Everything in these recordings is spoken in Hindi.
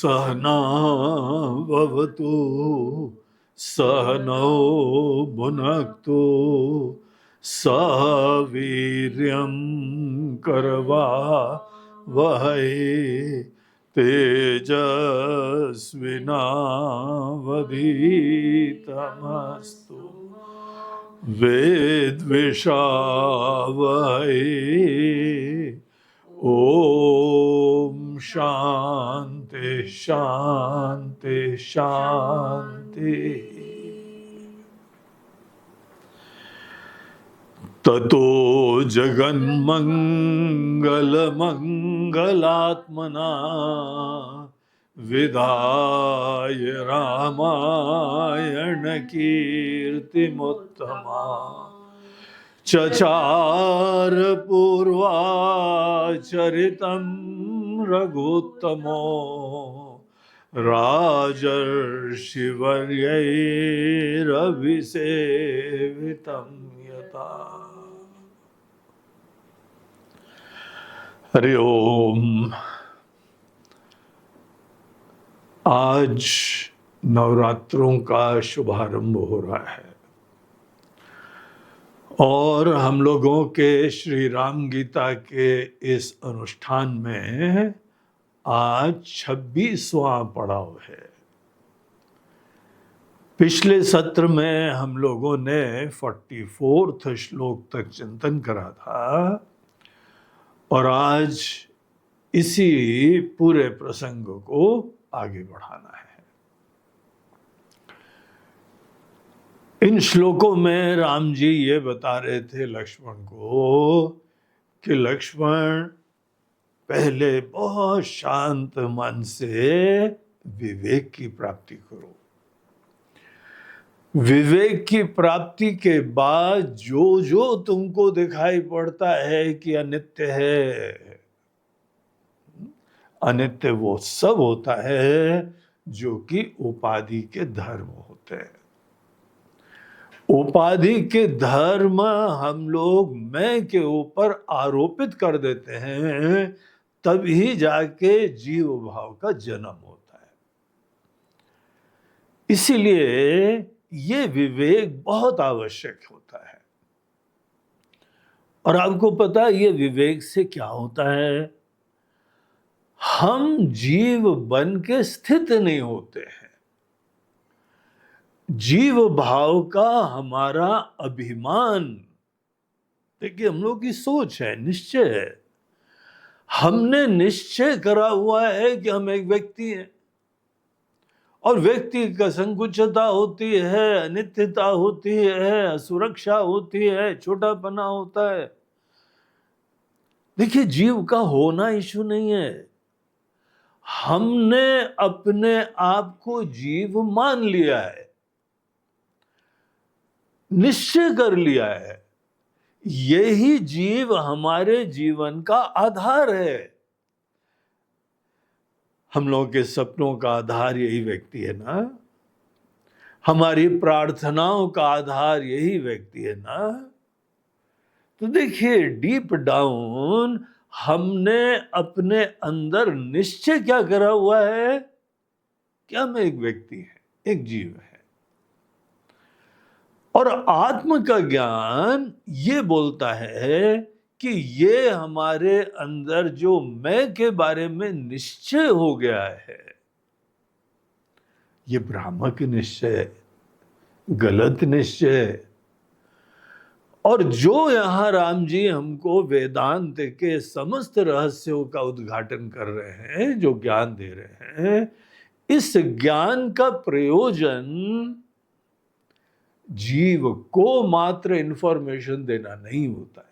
सहना भवतु सहनौ भुनक्तु सह वीर्यं करवावहै तेजस्विनावधीतमस्तु विद्विषावहै। ओम शांति शांति शांति। ततो जगन्मंगल मंगलात्मना विधाय रामायण कीर्तिमुत्तमा चचार पूर्वाचरितं रघुत्तमो राजर्षिवर्यैरभिसेवितं यथा। हरि ओम। आज नवरात्रों का शुभारंभ हो रहा है और हम लोगों के श्री राम गीता के इस अनुष्ठान में आज 26वां पड़ाव है। पिछले सत्र में हम लोगों ने 44th श्लोक तक चिंतन करा था और आज इसी पूरे प्रसंग को आगे बढ़ाना है। इन श्लोकों में राम जी ये बता रहे थे लक्ष्मण को कि लक्ष्मण पहले बहुत शांत मन से विवेक की प्राप्ति करो। विवेक की प्राप्ति के बाद जो जो तुमको दिखाई पड़ता है कि अनित्य है, अनित्य वो सब होता है जो कि उपाधि के धर्म होते हैं। उपाधि के धर्म हम लोग मैं के ऊपर आरोपित कर देते हैं, तभी जाके जीव भाव का जन्म होता है। इसीलिए ये विवेक बहुत आवश्यक होता है। और आपको पता है ये विवेक से क्या होता है? हम जीव बन के स्थित नहीं होते हैं। जीव भाव का हमारा अभिमान, देखिए हम लोग की सोच है, निश्चय है। हमने निश्चय करा हुआ है कि हम एक व्यक्ति हैं और व्यक्ति का संकुचता होती है, अनित्यता होती है, असुरक्षा होती है, छोटापना होता है। देखिए जीव का होना इशू नहीं है, हमने अपने आप को जीव मान लिया है, निश्चय कर लिया है। यही जीव हमारे जीवन का आधार है। हम लोगों के सपनों का आधार यही व्यक्ति है ना, हमारी प्रार्थनाओं का आधार यही व्यक्ति है ना। तो देखिए डीप डाउन हमने अपने अंदर निश्चय क्या करा हुआ है कि हम एक व्यक्ति है, एक जीव है। और आत्म का ज्ञान ये बोलता है कि ये हमारे अंदर जो मैं के बारे में निश्चय हो गया है, ये भ्रामक निश्चय है, गलत निश्चय है। और जो यहां राम जी हमको वेदांत के समस्त रहस्यों का उद्घाटन कर रहे हैं, जो ज्ञान दे रहे हैं, इस ज्ञान का प्रयोजन जीव को मात्र इंफॉर्मेशन देना नहीं होता है।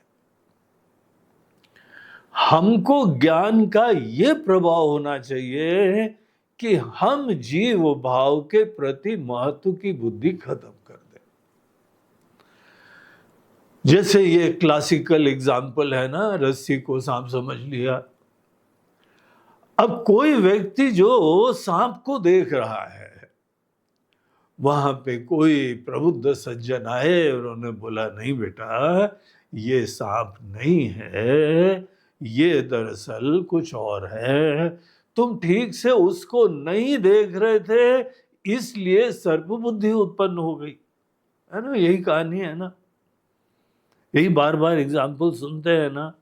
हमको ज्ञान का यह प्रभाव होना चाहिए कि हम जीव भाव के प्रति महत्व की बुद्धि खत्म कर दें। जैसे ये क्लासिकल एग्जाम्पल है ना, रस्सी को सांप समझ लिया। अब कोई व्यक्ति जो सांप को देख रहा है, वहां पे कोई प्रबुद्ध सज्जन आए और उन्होंने बोला नहीं बेटा ये सांप नहीं है, ये दरअसल कुछ और है। तुम ठीक से उसको नहीं देख रहे थे, इसलिए सर्प बुद्धि उत्पन्न हो गई। है ना, यही कहानी है ना, यही बार बार एग्जाम्पल सुनते हैं ना।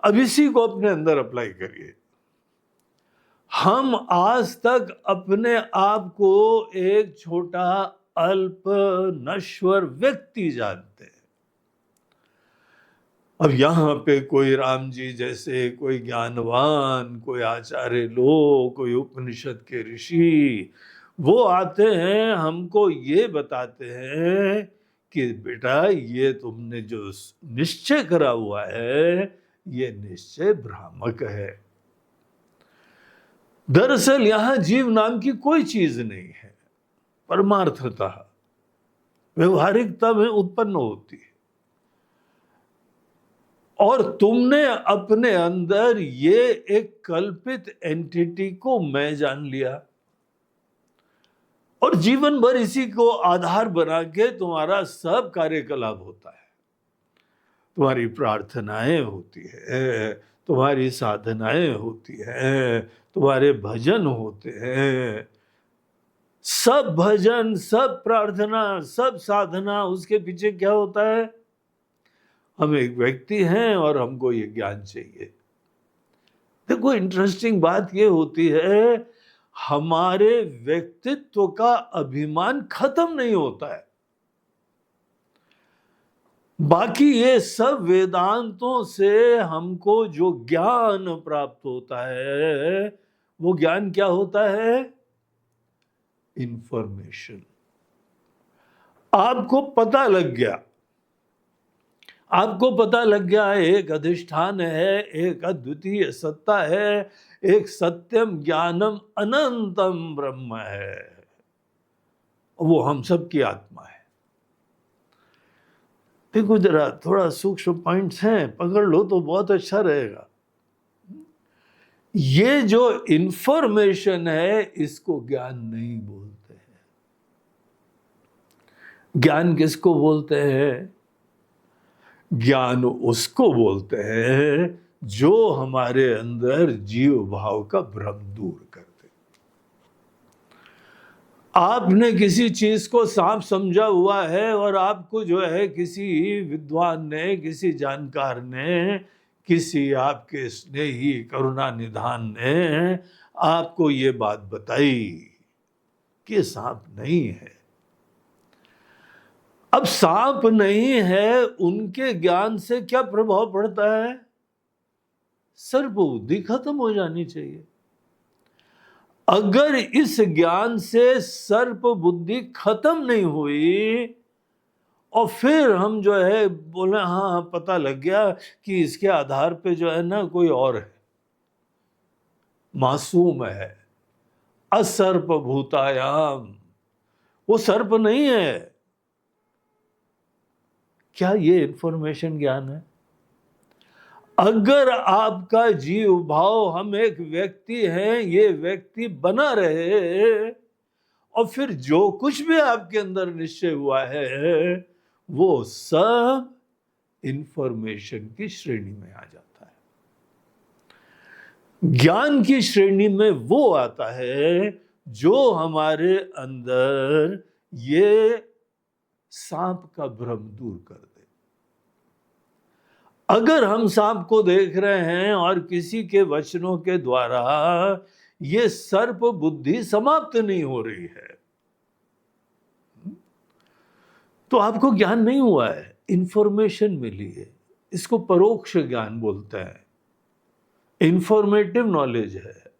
अब इसी को अपने अंदर अप्लाई करिए। हम आज तक अपने आप को एक छोटा अल्प नश्वर व्यक्ति जानते हैं। अब यहाँ पे कोई राम जी जैसे, कोई ज्ञानवान, कोई आचार्य लोग, कोई उपनिषद के ऋषि, वो आते हैं, हमको ये बताते हैं कि बेटा ये तुमने जो निश्चय करा हुआ है, ये निश्चय भ्रामक है। दरअसल यहां जीव नाम की कोई चीज नहीं है, परमार्थतः व्यवहारिकता में उत्पन्न होती है। और तुमने अपने अंदर ये एक कल्पित एंटिटी को मैं जान लिया, और जीवन भर इसी को आधार बना के तुम्हारा सब कार्यकलाप होता है। तुम्हारी प्रार्थनाएं होती है, तुम्हारी साधनाएं होती है, तुम्हारे भजन होते हैं। सब भजन, सब प्रार्थना, सब साधना, उसके पीछे क्या होता है? हम एक व्यक्ति हैं और हमको ये ज्ञान चाहिए। देखो, इंटरेस्टिंग बात ये होती है, हमारे व्यक्तित्व का अभिमान खत्म नहीं होता है। बाकी ये सब वेदांतों से हमको जो ज्ञान प्राप्त होता है, वो ज्ञान क्या होता है? इंफॉर्मेशन। आपको पता लग गया, आपको पता लग गया एक अधिष्ठान है, एक अद्वितीय सत्ता है, एक सत्यम ज्ञानम अनंतम ब्रह्म है, वो हम सब की आत्मा है। देखो जरा, थोड़ा सूक्ष्म पॉइंट्स हैं, पकड़ लो तो बहुत अच्छा रहेगा। ये जो इंफॉर्मेशन है, इसको ज्ञान नहीं बोलते हैं। ज्ञान किसको बोलते हैं? ज्ञान उसको बोलते हैं जो हमारे अंदर जीव भाव का भ्रम दूर कर दे। आपने किसी चीज को सांप समझा हुआ है, और आपको जो है किसी विद्वान ने, किसी जानकार ने, किसी आपके स्नेही करुणा निधान ने आपको ये बात बताई कि सांप नहीं है। अब सांप नहीं है, उनके ज्ञान से क्या प्रभाव पड़ता है? सर्प बुद्धि खत्म हो जानी चाहिए। अगर इस ज्ञान से सर्प बुद्धि खत्म नहीं हुई, और फिर हम जो है बोले हाँ पता लग गया कि इसके आधार पे जो है ना कोई और है, मासूम है, असर्प भूतायाम, वो सर्प नहीं है, क्या ये इंफॉर्मेशन ज्ञान है? अगर आपका जीव भाव, हम एक व्यक्ति हैं, ये व्यक्ति बना रहे, और फिर जो कुछ भी आपके अंदर निश्चय हुआ है, वो सब इंफॉर्मेशन की श्रेणी में आ जाता है। ज्ञान की श्रेणी में वो आता है जो हमारे अंदर ये सांप का भ्रम दूर कर दे। अगर हम सांप को देख रहे हैं और किसी के वचनों के द्वारा ये सर्प बुद्धि समाप्त नहीं हो रही है, तो आपको ज्ञान नहीं हुआ है, इंफॉर्मेशन मिली है। इसको परोक्ष ज्ञान बोलते हैं, इंफॉर्मेटिव नॉलेज है।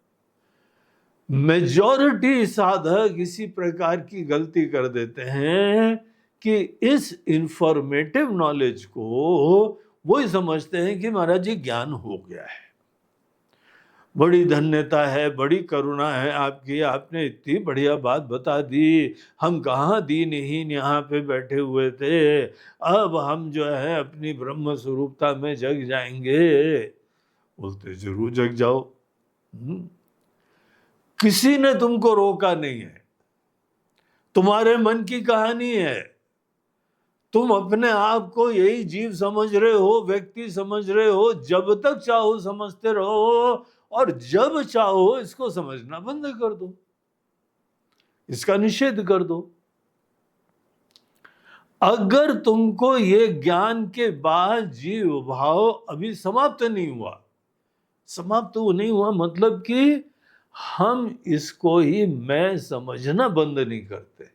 मेजॉरिटी साधक इसी प्रकार की गलती कर देते हैं कि इस इंफॉर्मेटिव नॉलेज को वो ही समझते हैं कि महाराज जी ज्ञान हो गया है, बड़ी धन्यता है, बड़ी करुणा है आपकी, आपने इतनी बढ़िया बात बता दी, हम कहाँ दीनहीन यहाँ पे बैठे हुए थे, अब हम जो है अपनी ब्रह्म स्वरूपता में जग जाएंगे। बोलते जरूर जग जाओ, किसी ने तुमको रोका नहीं है, तुम्हारे मन की कहानी है। तुम अपने आप को यही जीव समझ रहे हो, व्यक्ति समझ रहे हो, जब तक चाहो समझते रहो, और जब चाहो इसको समझना बंद कर दो, इसका निषेध कर दो। अगर तुमको ये ज्ञान के बाद जीव भाव अभी समाप्त नहीं हुआ, समाप्त वो नहीं हुआ मतलब कि हम इसको ही मैं समझना बंद नहीं करते।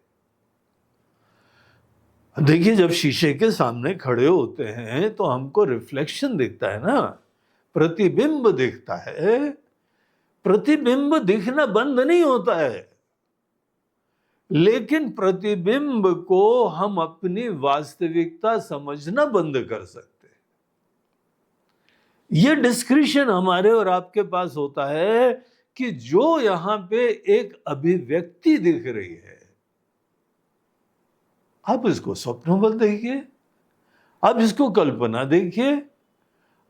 देखिए, जब शीशे के सामने खड़े होते हैं तो हमको रिफ्लेक्शन दिखता है ना, प्रतिबिंब दिखता है। प्रतिबिंब दिखना बंद नहीं होता है, लेकिन प्रतिबिंब को हम अपनी वास्तविकता समझना बंद कर सकते हैं। यह डिस्क्रिशन हमारे और आपके पास होता है कि जो यहां पे एक अभिव्यक्ति दिख रही है, आप इसको स्वप्न मत देखिए, आप इसको कल्पना देखिए,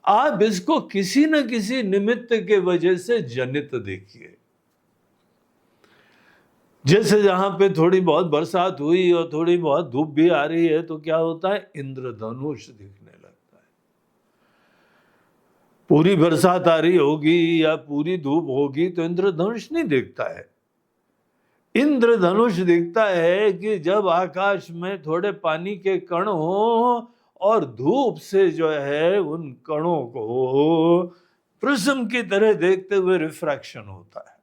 आप इसको किसी न किसी निमित्त के वजह से जनित देखिए। जैसे जहां पे थोड़ी बहुत बरसात हुई और थोड़ी बहुत धूप भी आ रही है तो क्या होता है, इंद्रधनुष दिखने लगता है। पूरी बरसात आ रही होगी या पूरी धूप होगी तो इंद्रधनुष नहीं दिखता है। इंद्रधनुष दिखता है कि जब आकाश में थोड़े पानी के कण हो और धूप से जो है उन कणों को प्रिज्म की तरह देखते हुए रिफ्रैक्शन होता है,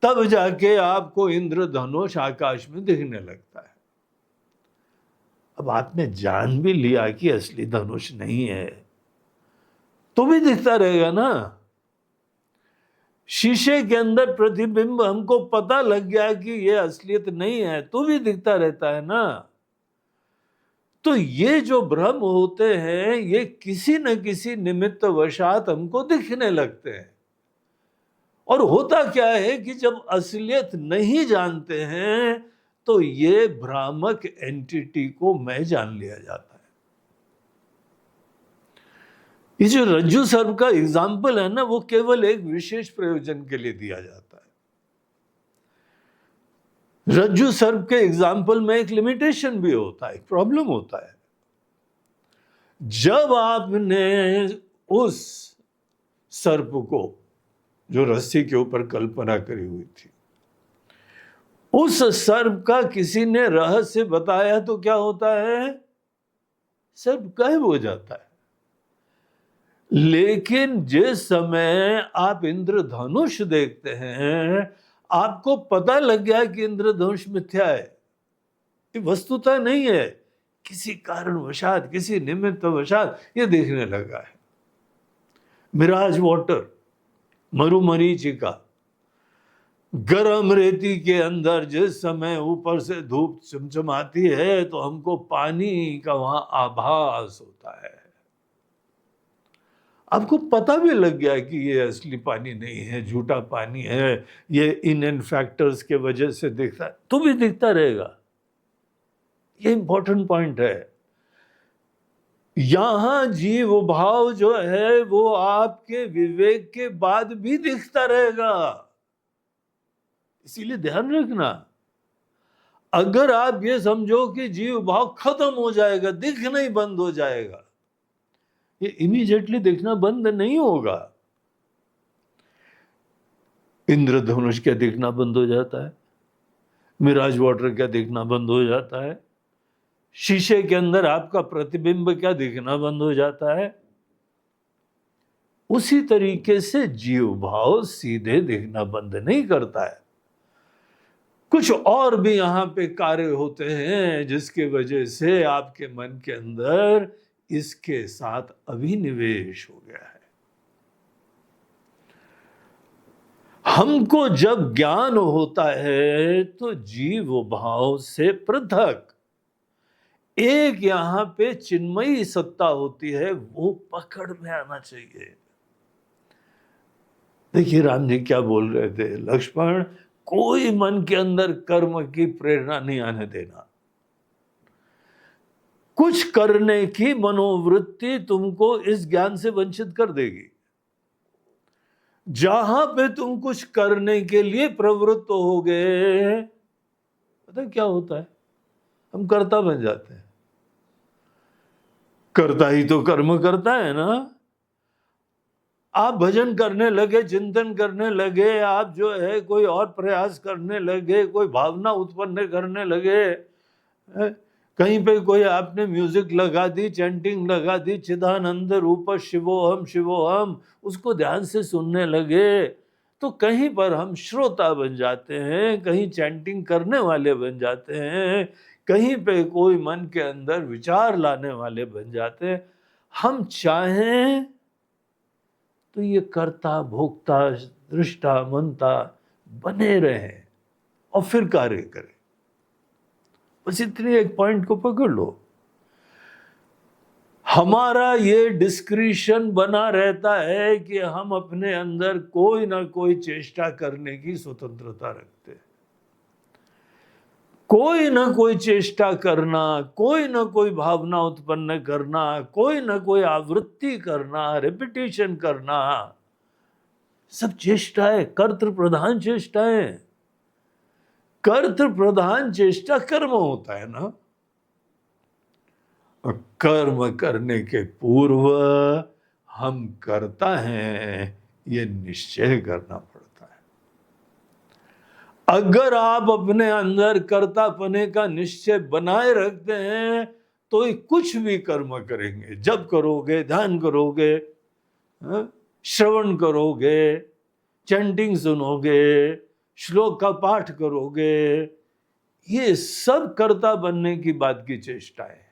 तब जाके आपको इंद्रधनुष आकाश में दिखने लगता है। अब आपने जान भी लिया कि असली धनुष नहीं है तो भी दिखता रहेगा ना। शीशे के अंदर प्रतिबिंब हमको पता लग गया कि ये असलियत नहीं है तो भी दिखता रहता है ना। तो ये जो भ्रम होते हैं ये किसी न किसी निमित्त वशात हमको दिखने लगते हैं। और होता क्या है कि जब असलियत नहीं जानते हैं तो ये भ्रामक एंटिटी को मैं जान लिया जाता है। ये जो रज्जु सर्प का एग्जाम्पल है ना, वो केवल एक विशेष प्रयोजन के लिए दिया जाता है। रज्जु सर्प के एग्जाम्पल में एक लिमिटेशन भी होता है, एक प्रॉब्लम होता है। जब आपने उस सर्प को जो रस्सी के ऊपर कल्पना करी हुई थी, उस सर्प का किसी ने रहस्य बताया तो क्या होता है, सर्प गायब हो जाता है। लेकिन जिस समय आप इंद्रधनुष देखते हैं, आपको पता लग गया कि इंद्रधनुष मिथ्या है, ये वस्तुतः नहीं है, किसी कारणवशात, किसी निमित्त वशात ये देखने लगा है। मिराज वाटर, मरुमरीचिका, गर्म रेती के अंदर जिस समय ऊपर से धूप चमचमाती है तो हमको पानी का वहां आभास होता है। आपको पता भी लग गया कि ये असली पानी नहीं है, झूठा पानी है, ये इन फैक्टर्स के वजह से दिखता है, तो भी दिखता रहेगा। ये इंपॉर्टेंट पॉइंट है। यहां जीव भाव जो है वो आपके विवेक के बाद भी दिखता रहेगा। इसीलिए ध्यान रखना, अगर आप ये समझो कि जीव भाव खत्म हो जाएगा, दिखना ही बंद हो जाएगा, ये इमीडिएटली दिखना बंद नहीं होगा। इंद्रधनुष क्या दिखना बंद हो जाता है, मिराज वाटर क्या दिखना बंद हो जाता है, शीशे के अंदर आपका प्रतिबिंब क्या दिखना बंद हो जाता है। उसी तरीके से जीव भाव सीधे दिखना बंद नहीं करता है। कुछ और भी यहां पे कार्य होते हैं जिसके वजह से आपके मन के अंदर इसके साथ अभिनिवेश हो गया है। हमको जब ज्ञान होता है तो जीव भाव से पृथक एक यहां पे चिन्मयी सत्ता होती है, वो पकड़ में आना चाहिए। देखिए राम जी क्या बोल रहे थे, लक्ष्मण कोई मन के अंदर कर्म की प्रेरणा नहीं आने देना। कुछ करने की मनोवृत्ति तुमको इस ज्ञान से वंचित कर देगी। जहां पे तुम कुछ करने के लिए प्रवृत्त हो गए, पता क्या होता है, हम कर्ता बन जाते हैं। कर्ता ही तो कर्म करता है ना। आप भजन करने लगे, चिंतन करने लगे, आप जो है कोई और प्रयास करने लगे, कोई भावना उत्पन्न करने लगे, कहीं पे कोई आपने म्यूजिक लगा दी, चैंटिंग लगा दी, चिदानंद रूप शिवोहम, उसको ध्यान से सुनने लगे, तो कहीं पर हम श्रोता बन जाते हैं, कहीं चैंटिंग करने वाले बन जाते हैं, कहीं पे कोई मन के अंदर विचार लाने वाले बन जाते हैं। हम चाहें तो ये कर्ता भोक्ता दृष्टा मनता बने रहें और फिर कार्य करें। बस इतनी एक पॉइंट को पकड़ लो। हमारा ये डिस्क्रिशन बना रहता है कि हम अपने अंदर कोई ना कोई चेष्टा करने की स्वतंत्रता रखते हैं। कोई ना कोई चेष्टा करना, कोई ना कोई भावना उत्पन्न करना, कोई ना कोई आवृत्ति करना, रिपीटिशन करना, सब चेष्टाएं, कर्तृ प्रधान चेष्टाएं। कर्तृ प्रधान चेष्टा कर्म होता है ना। और कर्म करने के पूर्व हम करता हैं, ये निश्चय करना पड़ता है। अगर आप अपने अंदर कर्तापने का निश्चय बनाए रखते हैं तो कुछ भी कर्म करेंगे, जप करोगे, ध्यान करोगे, श्रवण करोगे, चैंटिंग सुनोगे, श्लोक का पाठ करोगे, ये सब कर्ता बनने की बात की चेष्टाएं हैं।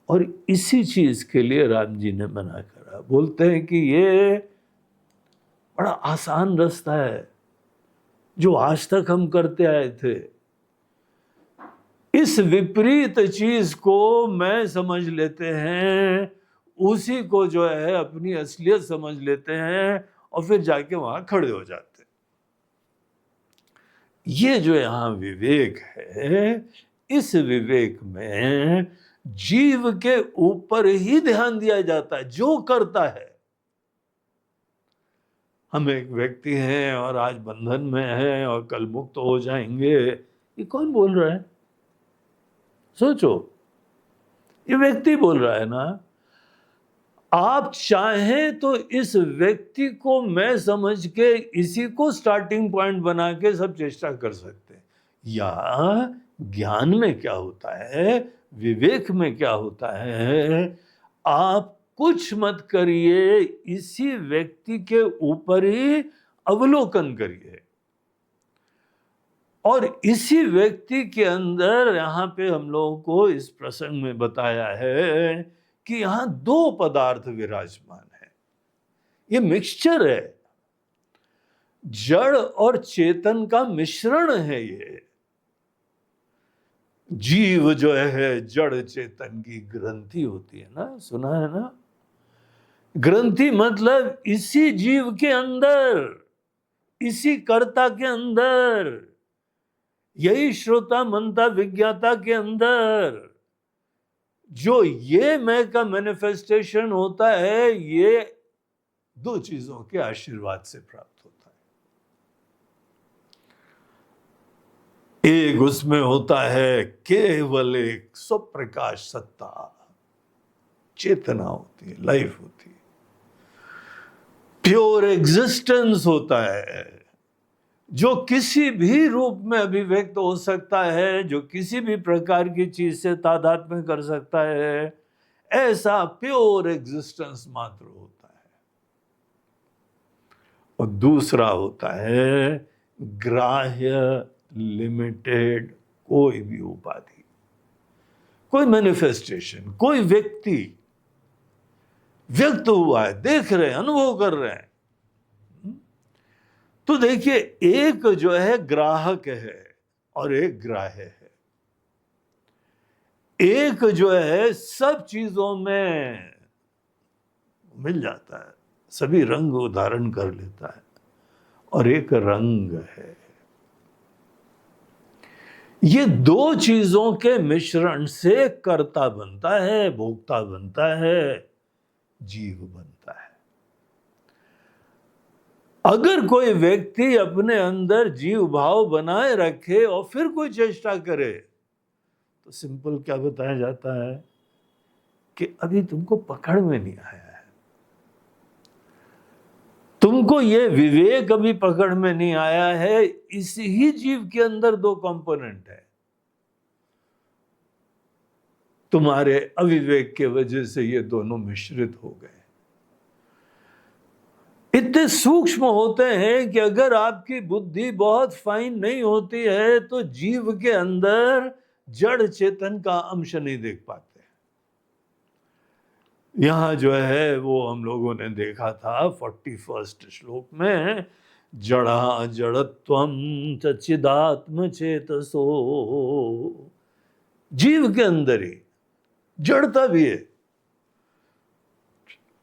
और इसी चीज के लिए राम जी ने मना करा। बोलते हैं कि ये बड़ा आसान रास्ता है जो आज तक हम करते आए थे। इस विपरीत चीज को मैं समझ लेते हैं, उसी को जो है अपनी असलियत समझ लेते हैं और फिर जाके वहां खड़े हो जाते हैं। ये जो यहां विवेक है, इस विवेक में जीव के ऊपर ही ध्यान दिया जाता है, जो करता है। हम एक व्यक्ति हैं और आज बंधन में हैं और कल मुक्त हो जाएंगे, ये कौन बोल रहा है? सोचो, ये व्यक्ति बोल रहा है ना। आप चाहें तो इस व्यक्ति को मैं समझ के इसी को स्टार्टिंग पॉइंट बना के सब चेष्टा कर सकते हैं। या ज्ञान में क्या होता है, विवेक में क्या होता है, आप कुछ मत करिए, इसी व्यक्ति के ऊपर ही अवलोकन करिए और इसी व्यक्ति के अंदर, यहां पे हम लोगों को इस प्रसंग में बताया है कि यहां दो पदार्थ विराजमान है। ये मिक्सचर है, जड़ और चेतन का मिश्रण है। ये जीव जो है, जड़ चेतन की ग्रंथि होती है ना, सुना है ना। ग्रंथि मतलब इसी जीव के अंदर, इसी कर्ता के अंदर, यही श्रोता मनता विज्ञाता के अंदर जो ये मैं का मैनिफेस्टेशन होता है, ये दो चीजों के आशीर्वाद से प्राप्त होता है। एक उसमें होता है केवल एक स्वप्रकाश सत्ता, चेतना होती है, लाइफ होती है, प्योर एग्जिस्टेंस होता है, जो किसी भी रूप में अभिव्यक्त हो सकता है, जो किसी भी प्रकार की चीज से तादात्म्य कर सकता है। ऐसा प्योर एग्जिस्टेंस मात्र होता है। और दूसरा होता है ग्राह्य, लिमिटेड, कोई भी उपाधि, कोई मैनिफेस्टेशन, कोई व्यक्ति व्यक्त हुआ है, देख रहे हैं, अनुभव कर रहे हैं। तो देखिए, एक जो है ग्राहक है और एक ग्राह्य है। एक जो है सब चीजों में मिल जाता है, सभी रंग धारण कर लेता है, और एक रंग है। ये दो चीजों के मिश्रण से कर्ता बनता है, भोक्ता बनता है, जीव बनता है। अगर कोई व्यक्ति अपने अंदर जीव भाव बनाए रखे और फिर कोई चेष्टा करे, तो सिंपल क्या बताया जाता है कि अभी तुमको पकड़ में नहीं आया है। तुमको ये विवेक अभी पकड़ में नहीं आया है, इसी ही जीव के अंदर दो कंपोनेंट है। तुम्हारे अविवेक के वजह से ये दोनों मिश्रित हो गए। इतने सूक्ष्म होते हैं कि अगर आपकी बुद्धि बहुत फाइन नहीं होती है तो जीव के अंदर जड़ चेतन का अंश नहीं देख पाते। यहां जो है वो हम लोगों ने देखा था 41 श्लोक में, जड़ा जड़त्वम चिदात्म चेतसो। जीव के अंदर ही जड़ता भी है,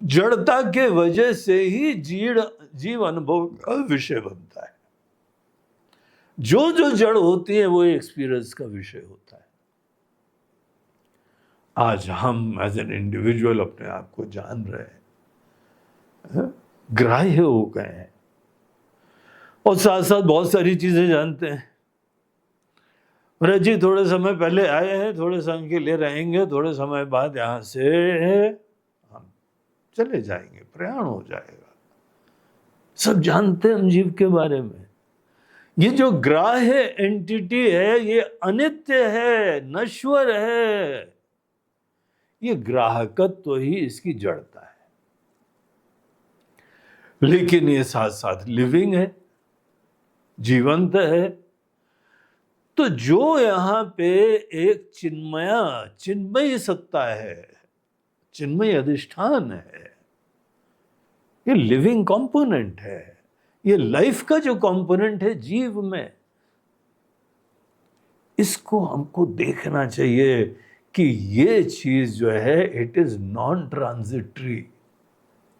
जड़ता के वजह से ही जीव अनुभव का विषय बनता है। जो जो जड़ होती है वो एक्सपीरियंस का विषय होता है। आज हम एज एन इंडिविजुअल अपने आप को जान रहे हैं, ग्राह्य हो गए हैं, और साथ साथ बहुत सारी चीजें जानते हैं। अरे जी थोड़े समय पहले आए हैं, थोड़े समय के लिए रहेंगे, थोड़े समय बाद यहां से हम चले जाएंगे, प्रयाण हो जाएगा। सब जानते हैं हम जीव के बारे में। ये जो ग्राह्य एंटिटी है ये अनित्य है, नश्वर है। ये ग्राहकत्व ही इसकी जड़ता है, लेकिन ये साथ साथ लिविंग है, जीवंत है। तो जो यहां पे एक चिन्मयी सत्ता है, चिन्मय अधिष्ठान है, ये लिविंग कंपोनेंट है, ये लाइफ का जो कंपोनेंट है जीव में, इसको हमको देखना चाहिए कि ये चीज जो है इट इज नॉन ट्रांजिटरी,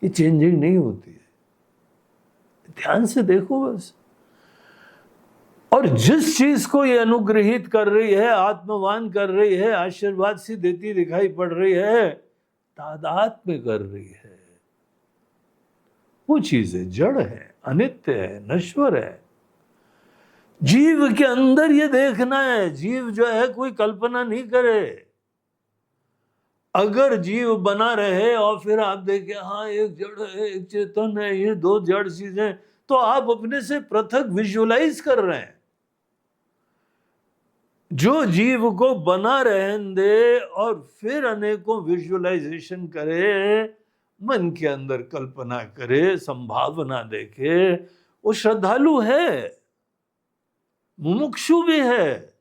ये चेंजिंग नहीं होती है। ध्यान से देखो बस। और जिस चीज को ये अनुग्रहित कर रही है, आत्मवान कर रही है, आशीर्वाद सी देती दिखाई पड़ रही है, तादात्म्य कर रही है, वो चीजें जड़ है, अनित्य है, नश्वर है। जीव के अंदर ये देखना है। जीव जो है कोई कल्पना नहीं करे। अगर जीव बना रहे और फिर आप देखें हाँ एक जड़ है, एक चेतन है, ये दो जड़ चीजें, तो आप अपने से पृथक विजुअलाइज कर रहे हैं। जो जीव को बना रहने दे और फिर अनेकों विजुअलाइजेशन करे, मन के अंदर कल्पना करे, संभावना देखे, वो श्रद्धालु है, मुमुक्षु भी है,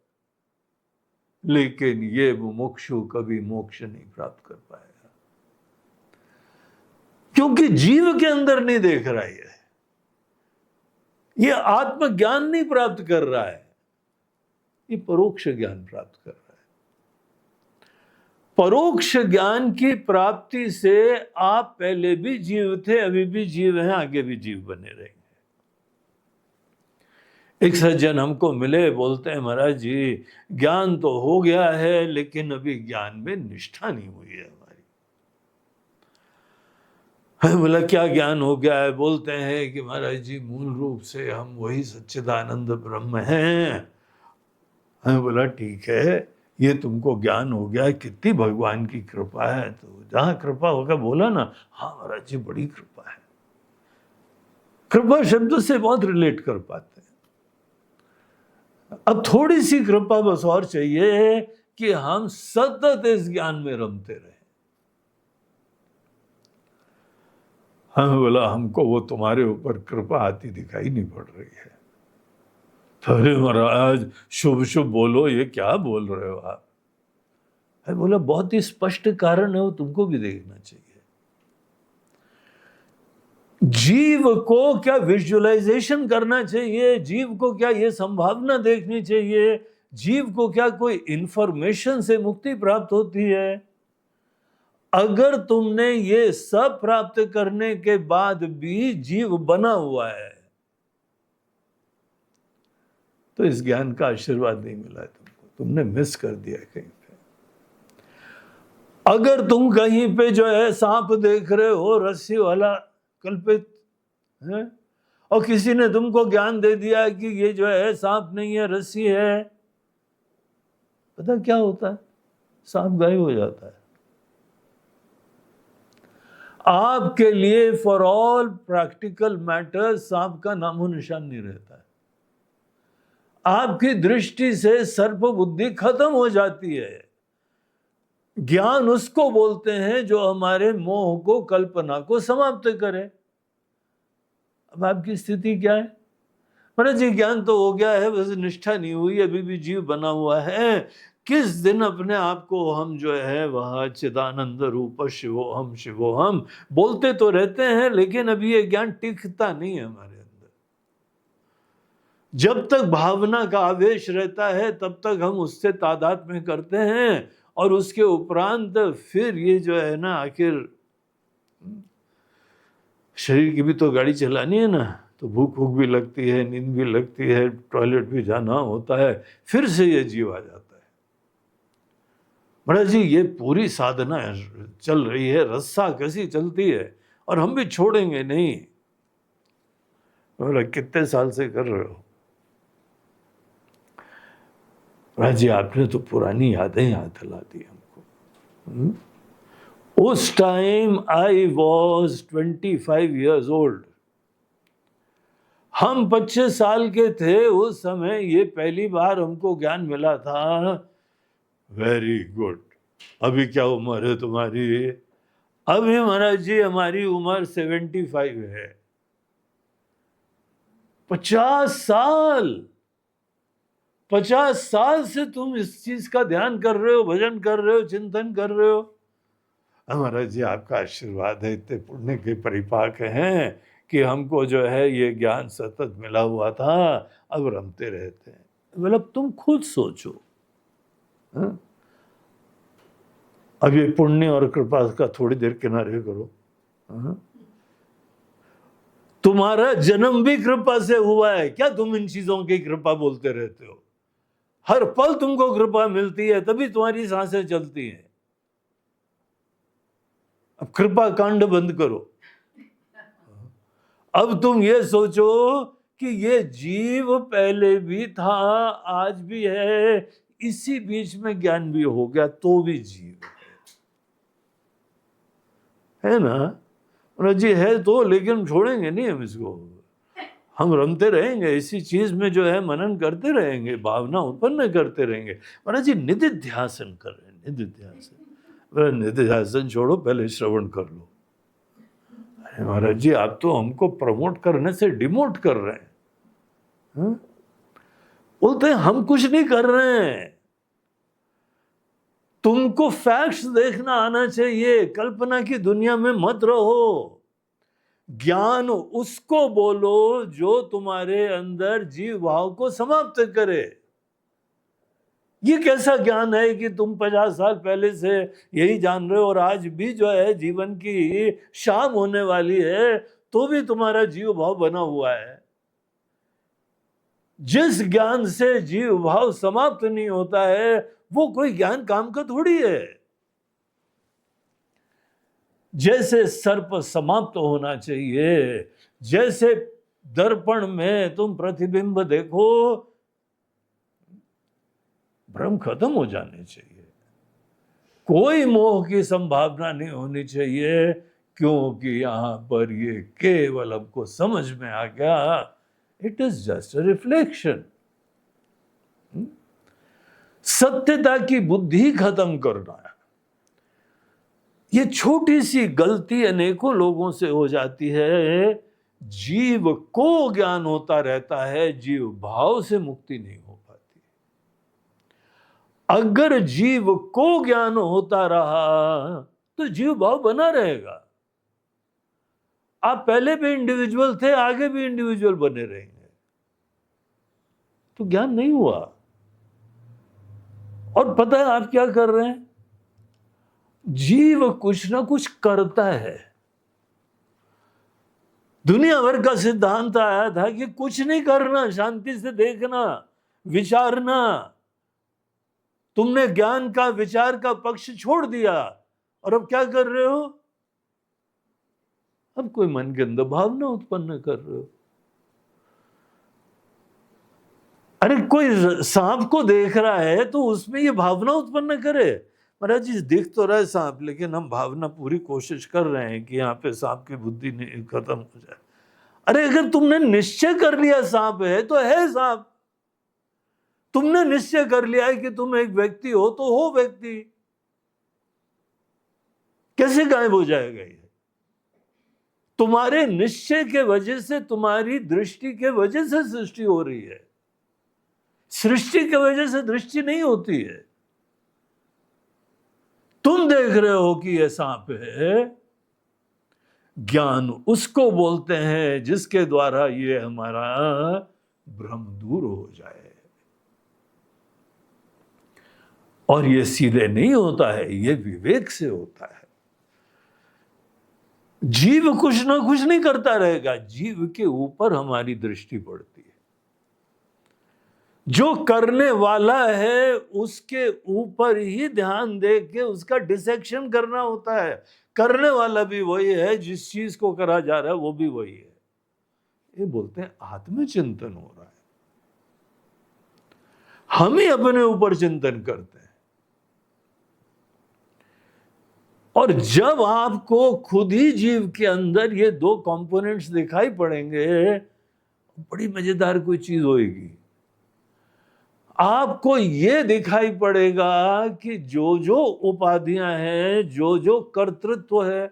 लेकिन ये मुमुक्षु कभी मोक्ष नहीं प्राप्त कर पाएगा, क्योंकि जीव के अंदर नहीं देख रहा है, ये आत्मज्ञान नहीं प्राप्त कर रहा है, ये परोक्ष ज्ञान प्राप्त कर रहा है। परोक्ष ज्ञान की प्राप्ति से आप पहले भी जीव थे, अभी भी जीव हैं, आगे भी जीव बने रहेंगे। एक सज्जन हमको मिले, बोलते हैं महाराज जी ज्ञान तो हो गया है लेकिन अभी ज्ञान में निष्ठा नहीं हुई है हमारी। है बोला क्या ज्ञान हो गया है? बोलते हैं कि महाराज जी मूल रूप से हम वही सच्चिदानंद ब्रह्म हैं। हमें बोला ठीक है, ये तुमको ज्ञान हो गया है, कितनी भगवान की कृपा है। तो जहां कृपा होगा बोला ना, हाँ महाराज जी बड़ी कृपा है। कृपा शब्द से बहुत रिलेट कर पाते हैं। अब थोड़ी सी कृपा बस और चाहिए कि हम सतत इस ज्ञान में रमते रहे। हमें बोला हमको वो तुम्हारे ऊपर कृपा आती दिखाई नहीं पड़ रही है। अरे महाराज शुभ शुभ बोलो, ये क्या बोल रहे हो आप? है बोला बहुत ही स्पष्ट कारण है, वो तुमको भी देखना चाहिए। जीव को क्या विजुअलाइजेशन करना चाहिए, जीव को क्या ये संभावना देखनी चाहिए, जीव को क्या कोई इंफॉर्मेशन से मुक्ति प्राप्त होती है। अगर तुमने ये सब प्राप्त करने के बाद भी जीव बना हुआ है तो इस ज्ञान का आशीर्वाद नहीं मिला है तुमको, तुमने मिस कर दिया कहीं पे। अगर तुम कहीं पे जो है सांप देख रहे हो रस्सी वाला कल्पित है, और किसी ने तुमको ज्ञान दे दिया कि ये जो है सांप नहीं है रस्सी है, पता क्या होता है? सांप गायब हो जाता है। आपके लिए फॉर ऑल प्रैक्टिकल मैटर्स सांप का नामो निशान नहीं रहता है। आपकी दृष्टि से सर्प बुद्धि खत्म हो जाती है। ज्ञान उसको बोलते हैं जो हमारे मोह को, कल्पना को समाप्त करे। अब आपकी स्थिति क्या है? महाराज जी ज्ञान तो हो गया है, बस निष्ठा नहीं हुई, अभी भी जीव बना हुआ है। किस दिन अपने आप को हम जो है वह चिदानंद रूप शिवोहम बोलते तो रहते हैं, लेकिन अभी ये ज्ञान टिकता नहीं है हमारे अंदर। जब तक भावना का आवेश रहता है तब तक हम उससे तादात्म्य करते हैं, और उसके उपरांत फिर ये जो है ना, आखिर शरीर की भी तो गाड़ी चलानी है ना, तो भूख भी लगती है, नींद भी लगती है, टॉयलेट भी जाना होता है, फिर से ये जीव आ जाता है। महाराज जी ये पूरी साधना चल रही है, रस्सा कैसी चलती है, और हम भी छोड़ेंगे नहीं। बोला कितने साल से कर रहे हो? महाराज जी आपने तो पुरानी यादें याद दिला दी हमको। उस time I was 25 years old। हम 25 साल के थे उस समय, ये पहली बार हमको ज्ञान मिला था। Very good. अभी क्या उम्र है तुम्हारी? अभी महाराज जी हमारी उम्र 75 है। 50 साल से तुम इस चीज का ध्यान कर रहे हो, भजन कर रहे हो, चिंतन कर रहे हो। महाराज जी आपका आशीर्वाद है, इतने पुण्य के परिपाक हैं कि हमको जो है ये ज्ञान सतत मिला हुआ था, अब रमते रहते हैं। मतलब तुम खुद सोचो, हाँ? अब ये पुण्य और कृपा का थोड़ी देर किनारे करो। हाँ? तुम्हारा जन्म भी कृपा से हुआ है, क्या तुम इन चीजों की कृपा बोलते रहते हो? हर पल तुमको कृपा मिलती है, तभी तुम्हारी सांसें चलती हैं। अब कृपा कांड बंद करो। अब तुम ये सोचो कि ये जीव पहले भी था, आज भी है, इसी बीच में ज्ञान भी हो गया तो भी जीव है ना। जी है तो, लेकिन छोड़ेंगे नहीं हम इसको, हम रमते रहेंगे इसी चीज में, जो है मनन करते रहेंगे, भावना उत्पन्न करते रहेंगे। महाराज जी निधिध्यासन कर रहे हैं, निधिध्यासन। निधिध्यासन छोड़ो, पहले श्रवण कर लो। अरे महाराज जी आप तो हमको प्रमोट करने से डिमोट कर रहे हैं। हाँ? बोलते हैं हम कुछ नहीं कर रहे हैं, तुमको फैक्ट्स देखना आना चाहिए, कल्पना की दुनिया में मत रहो। ज्ञान उसको बोलो जो तुम्हारे अंदर जीव भाव को समाप्त करे। ये कैसा ज्ञान है कि तुम 50 साल पहले से यही जान रहे हो, और आज भी जो है जीवन की शाम होने वाली है तो भी तुम्हारा जीव भाव बना हुआ है। जिस ज्ञान से जीव भाव समाप्त नहीं होता है वो कोई ज्ञान काम का थोड़ी है। जैसे सर्प समाप्त होना चाहिए, जैसे दर्पण में तुम प्रतिबिंब देखो, भ्रम खत्म हो जाने चाहिए, कोई मोह की संभावना नहीं होनी चाहिए, क्योंकि यहां पर ये केवल हमको समझ में आ गया, it is just a reflection. सत्यता की बुद्धि खत्म करना है। ये छोटी सी गलती अनेकों लोगों से हो जाती है। जीव को ज्ञान होता रहता है, जीव भाव से मुक्ति नहीं हो पाती। अगर जीव को ज्ञान होता रहा तो जीव भाव बना रहेगा। आप पहले भी इंडिविजुअल थे, आगे भी इंडिविजुअल बने रहेंगे। तो ज्ञान नहीं हुआ। और पता है आप क्या कर रहे हैं? जीव कुछ ना कुछ करता है। दुनिया भर का सिद्धांत आया था कि कुछ नहीं करना, शांति से देखना, विचारना। तुमने ज्ञान का, विचार का पक्ष छोड़ दिया, और अब क्या कर रहे हो? अब कोई मन के अंदर भावना उत्पन्न कर रहे हो। अरे कोई सांप को देख रहा है तो उसमें ये भावना उत्पन्न करे, महाराज जी दिख तो रहा है सांप, लेकिन हम भावना पूरी कोशिश कर रहे हैं कि यहाँ पे सांप की बुद्धि नहीं खत्म हो जाए। अरे अगर तुमने निश्चय कर लिया सांप है तो है सांप। तुमने निश्चय कर लिया है कि तुम एक व्यक्ति हो तो हो व्यक्ति, कैसे गायब हो जाएगा ये? तुम्हारे निश्चय के वजह से, तुम्हारी दृष्टि के वजह से सृष्टि हो रही है। सृष्टि की वजह से दृष्टि नहीं होती है। तुम देख रहे हो कि यह सांप है। ज्ञान उसको बोलते हैं जिसके द्वारा ये हमारा भ्रम दूर हो जाए। और ये सीधे नहीं होता है, ये विवेक से होता है। जीव कुछ ना कुछ नहीं करता रहेगा, जीव के ऊपर हमारी दृष्टि पड़ती है। जो करने वाला है उसके ऊपर ही ध्यान दे के उसका डिसेक्शन करना होता है। करने वाला भी वही है, जिस चीज को करा जा रहा है वो भी वही है। ये बोलते हैं आत्मचिंतन हो रहा है। हम ही अपने ऊपर चिंतन करते हैं। और जब आपको खुद ही जीव के अंदर ये दो कंपोनेंट्स दिखाई पड़ेंगे, बड़ी मजेदार कोई चीज होगी। आपको ये दिखाई पड़ेगा कि जो जो उपाधियां हैं, जो जो कर्तृत्व है,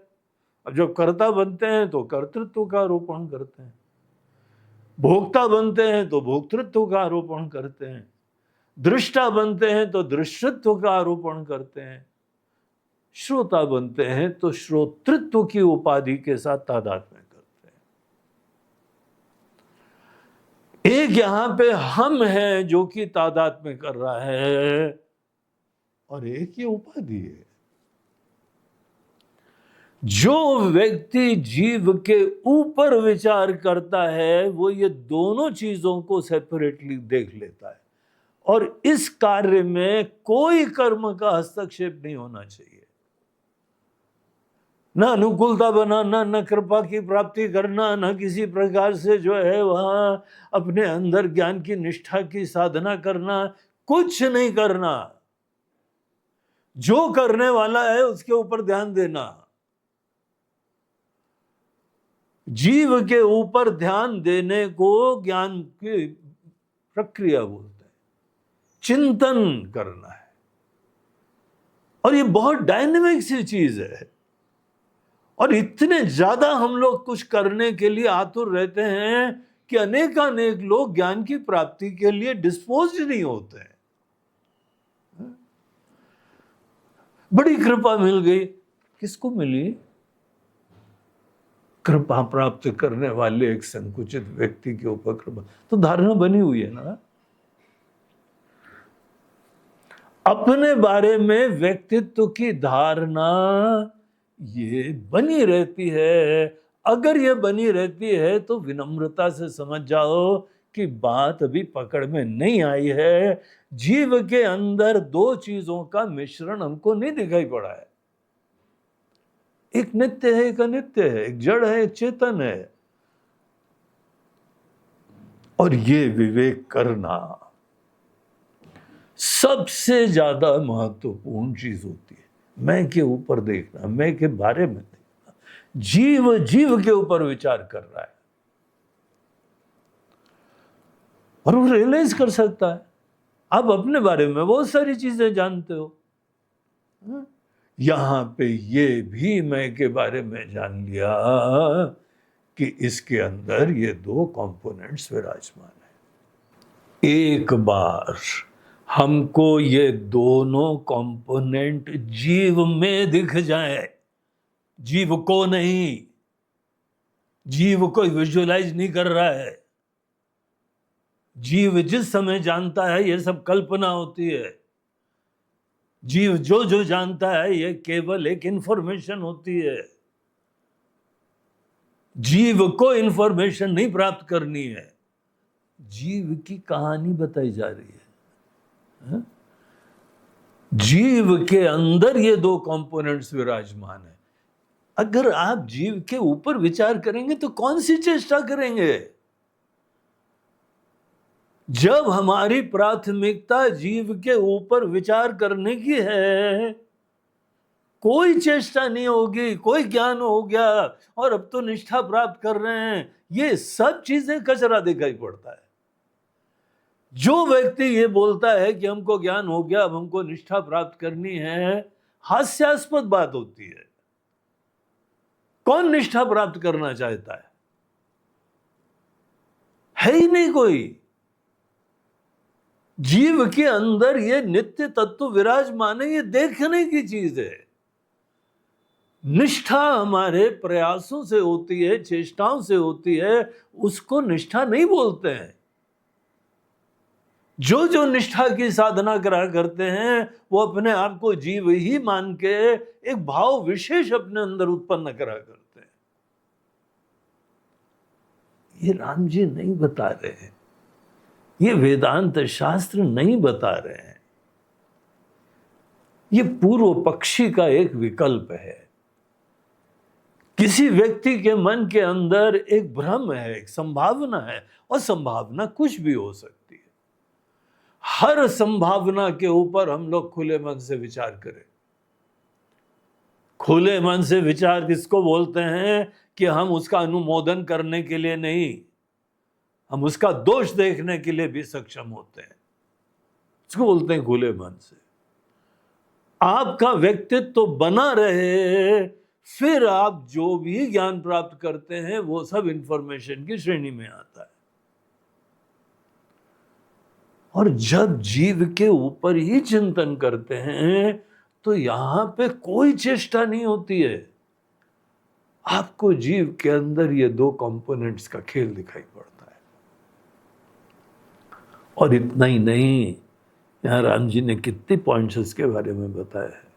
अब जब कर्ता बनते हैं तो कर्तृत्व का आरोपण करते हैं, भोक्ता बनते हैं तो भोक्तृत्व का आरोपण करते हैं, दृष्टा बनते हैं तो दृश्यत्व का आरोपण करते हैं, श्रोता बनते हैं तो श्रोतृत्व की उपाधि के साथ तादात्म्य करते हैं। एक यहां पे हम हैं जो कि तादात्म्य कर रहा है, और एक ये उपाधि है। जो व्यक्ति जीव के ऊपर विचार करता है वो ये दोनों चीजों को सेपरेटली देख लेता है, और इस कार्य में कोई कर्म का हस्तक्षेप नहीं होना चाहिए। न अनुकूलता बनाना, न कृपा की प्राप्ति करना, न किसी प्रकार से जो है वहां अपने अंदर ज्ञान की निष्ठा की साधना करना, कुछ नहीं करना। जो करने वाला है उसके ऊपर ध्यान देना। जीव के ऊपर ध्यान देने को ज्ञान की प्रक्रिया बोलते हैं, चिंतन करना है। और ये बहुत डायनेमिक सी चीज है, और इतने ज्यादा हम लोग कुछ करने के लिए आतुर रहते हैं कि अनेकानेक लोग ज्ञान की प्राप्ति के लिए डिस्पोज्ड नहीं होते हैं। बड़ी कृपा मिल गई, किसको मिली? कृपा प्राप्त करने वाले एक संकुचित व्यक्ति के ऊपर कृपा, तो धारणा बनी हुई है ना। अपने बारे में व्यक्तित्व की धारणा ये बनी रहती है। अगर ये बनी रहती है तो विनम्रता से समझ जाओ कि बात अभी पकड़ में नहीं आई है। जीव के अंदर दो चीजों का मिश्रण हमको नहीं दिखाई पड़ा है। एक नित्य है, एक अनित्य है, एक जड़ है, एक चेतन है। और ये विवेक करना सबसे ज्यादा महत्वपूर्ण चीज होती है। मैं के ऊपर देखना, मैं के बारे में देखना। जीव जीव के ऊपर विचार कर रहा है और वो रियलाइज कर सकता है। आप अपने बारे में बहुत सारी चीजें जानते हो, यहां पे ये भी मैं के बारे में जान लिया कि इसके अंदर ये दो कंपोनेंट्स विराजमान है। एक बार हमको ये दोनों कंपोनेंट जीव में दिख जाए, जीव को नहीं, जीव को विजुअलाइज नहीं कर रहा है। जीव जिस समय जानता है ये सब कल्पना होती है। जीव जो जो जानता है ये केवल एक इंफॉर्मेशन होती है। जीव को इंफॉर्मेशन नहीं प्राप्त करनी है, जीव की कहानी बताई जा रही है। जीव के अंदर ये दो कंपोनेंट्स विराजमान है। अगर आप जीव के ऊपर विचार करेंगे तो कौन सी चेष्टा करेंगे? जब हमारी प्राथमिकता जीव के ऊपर विचार करने की है कोई चेष्टा नहीं होगी, कोई ज्ञान हो गया और अब तो निष्ठा प्राप्त कर रहे हैं, ये सब चीजें कचरा दिखाई पड़ता है। जो व्यक्ति ये बोलता है कि हमको ज्ञान हो गया, अब हमको निष्ठा प्राप्त करनी है, हास्यास्पद बात होती है। कौन निष्ठा प्राप्त करना चाहता है ही नहीं कोई। जीव के अंदर ये नित्य तत्व विराजमान है, ये देखने की चीज है। निष्ठा हमारे प्रयासों से होती है, चेष्टाओं से होती है, उसको निष्ठा नहीं बोलते हैं। जो जो निष्ठा की साधना करा करते हैं वो अपने आप को जीव ही मान के एक भाव विशेष अपने अंदर उत्पन्न करा करते हैं। ये राम जी नहीं बता रहे हैं, ये वेदांत शास्त्र नहीं बता रहे हैं, ये पूर्व पक्षी का एक विकल्प है। किसी व्यक्ति के मन के अंदर एक भ्रम है, एक संभावना है, और संभावना कुछ भी हो सकती है। हर संभावना के ऊपर हम लोग खुले मन से विचार करें। खुले मन से विचार किसको बोलते हैं कि हम उसका अनुमोदन करने के लिए नहीं, हम उसका दोष देखने के लिए भी सक्षम होते हैं, इसको बोलते हैं खुले मन से। आपका व्यक्तित्व तो बना रहे, फिर आप जो भी ज्ञान प्राप्त करते हैं वो सब इंफॉर्मेशन की श्रेणी में आता है। और जब जीव के ऊपर ही चिंतन करते हैं तो यहां पे कोई चेष्टा नहीं होती है। आपको जीव के अंदर ये दो कंपोनेंट्स का खेल दिखाई पड़ता है। और इतना ही नहीं, यहां राम जी ने कितने पॉइंट्स इसके बारे में बताया है।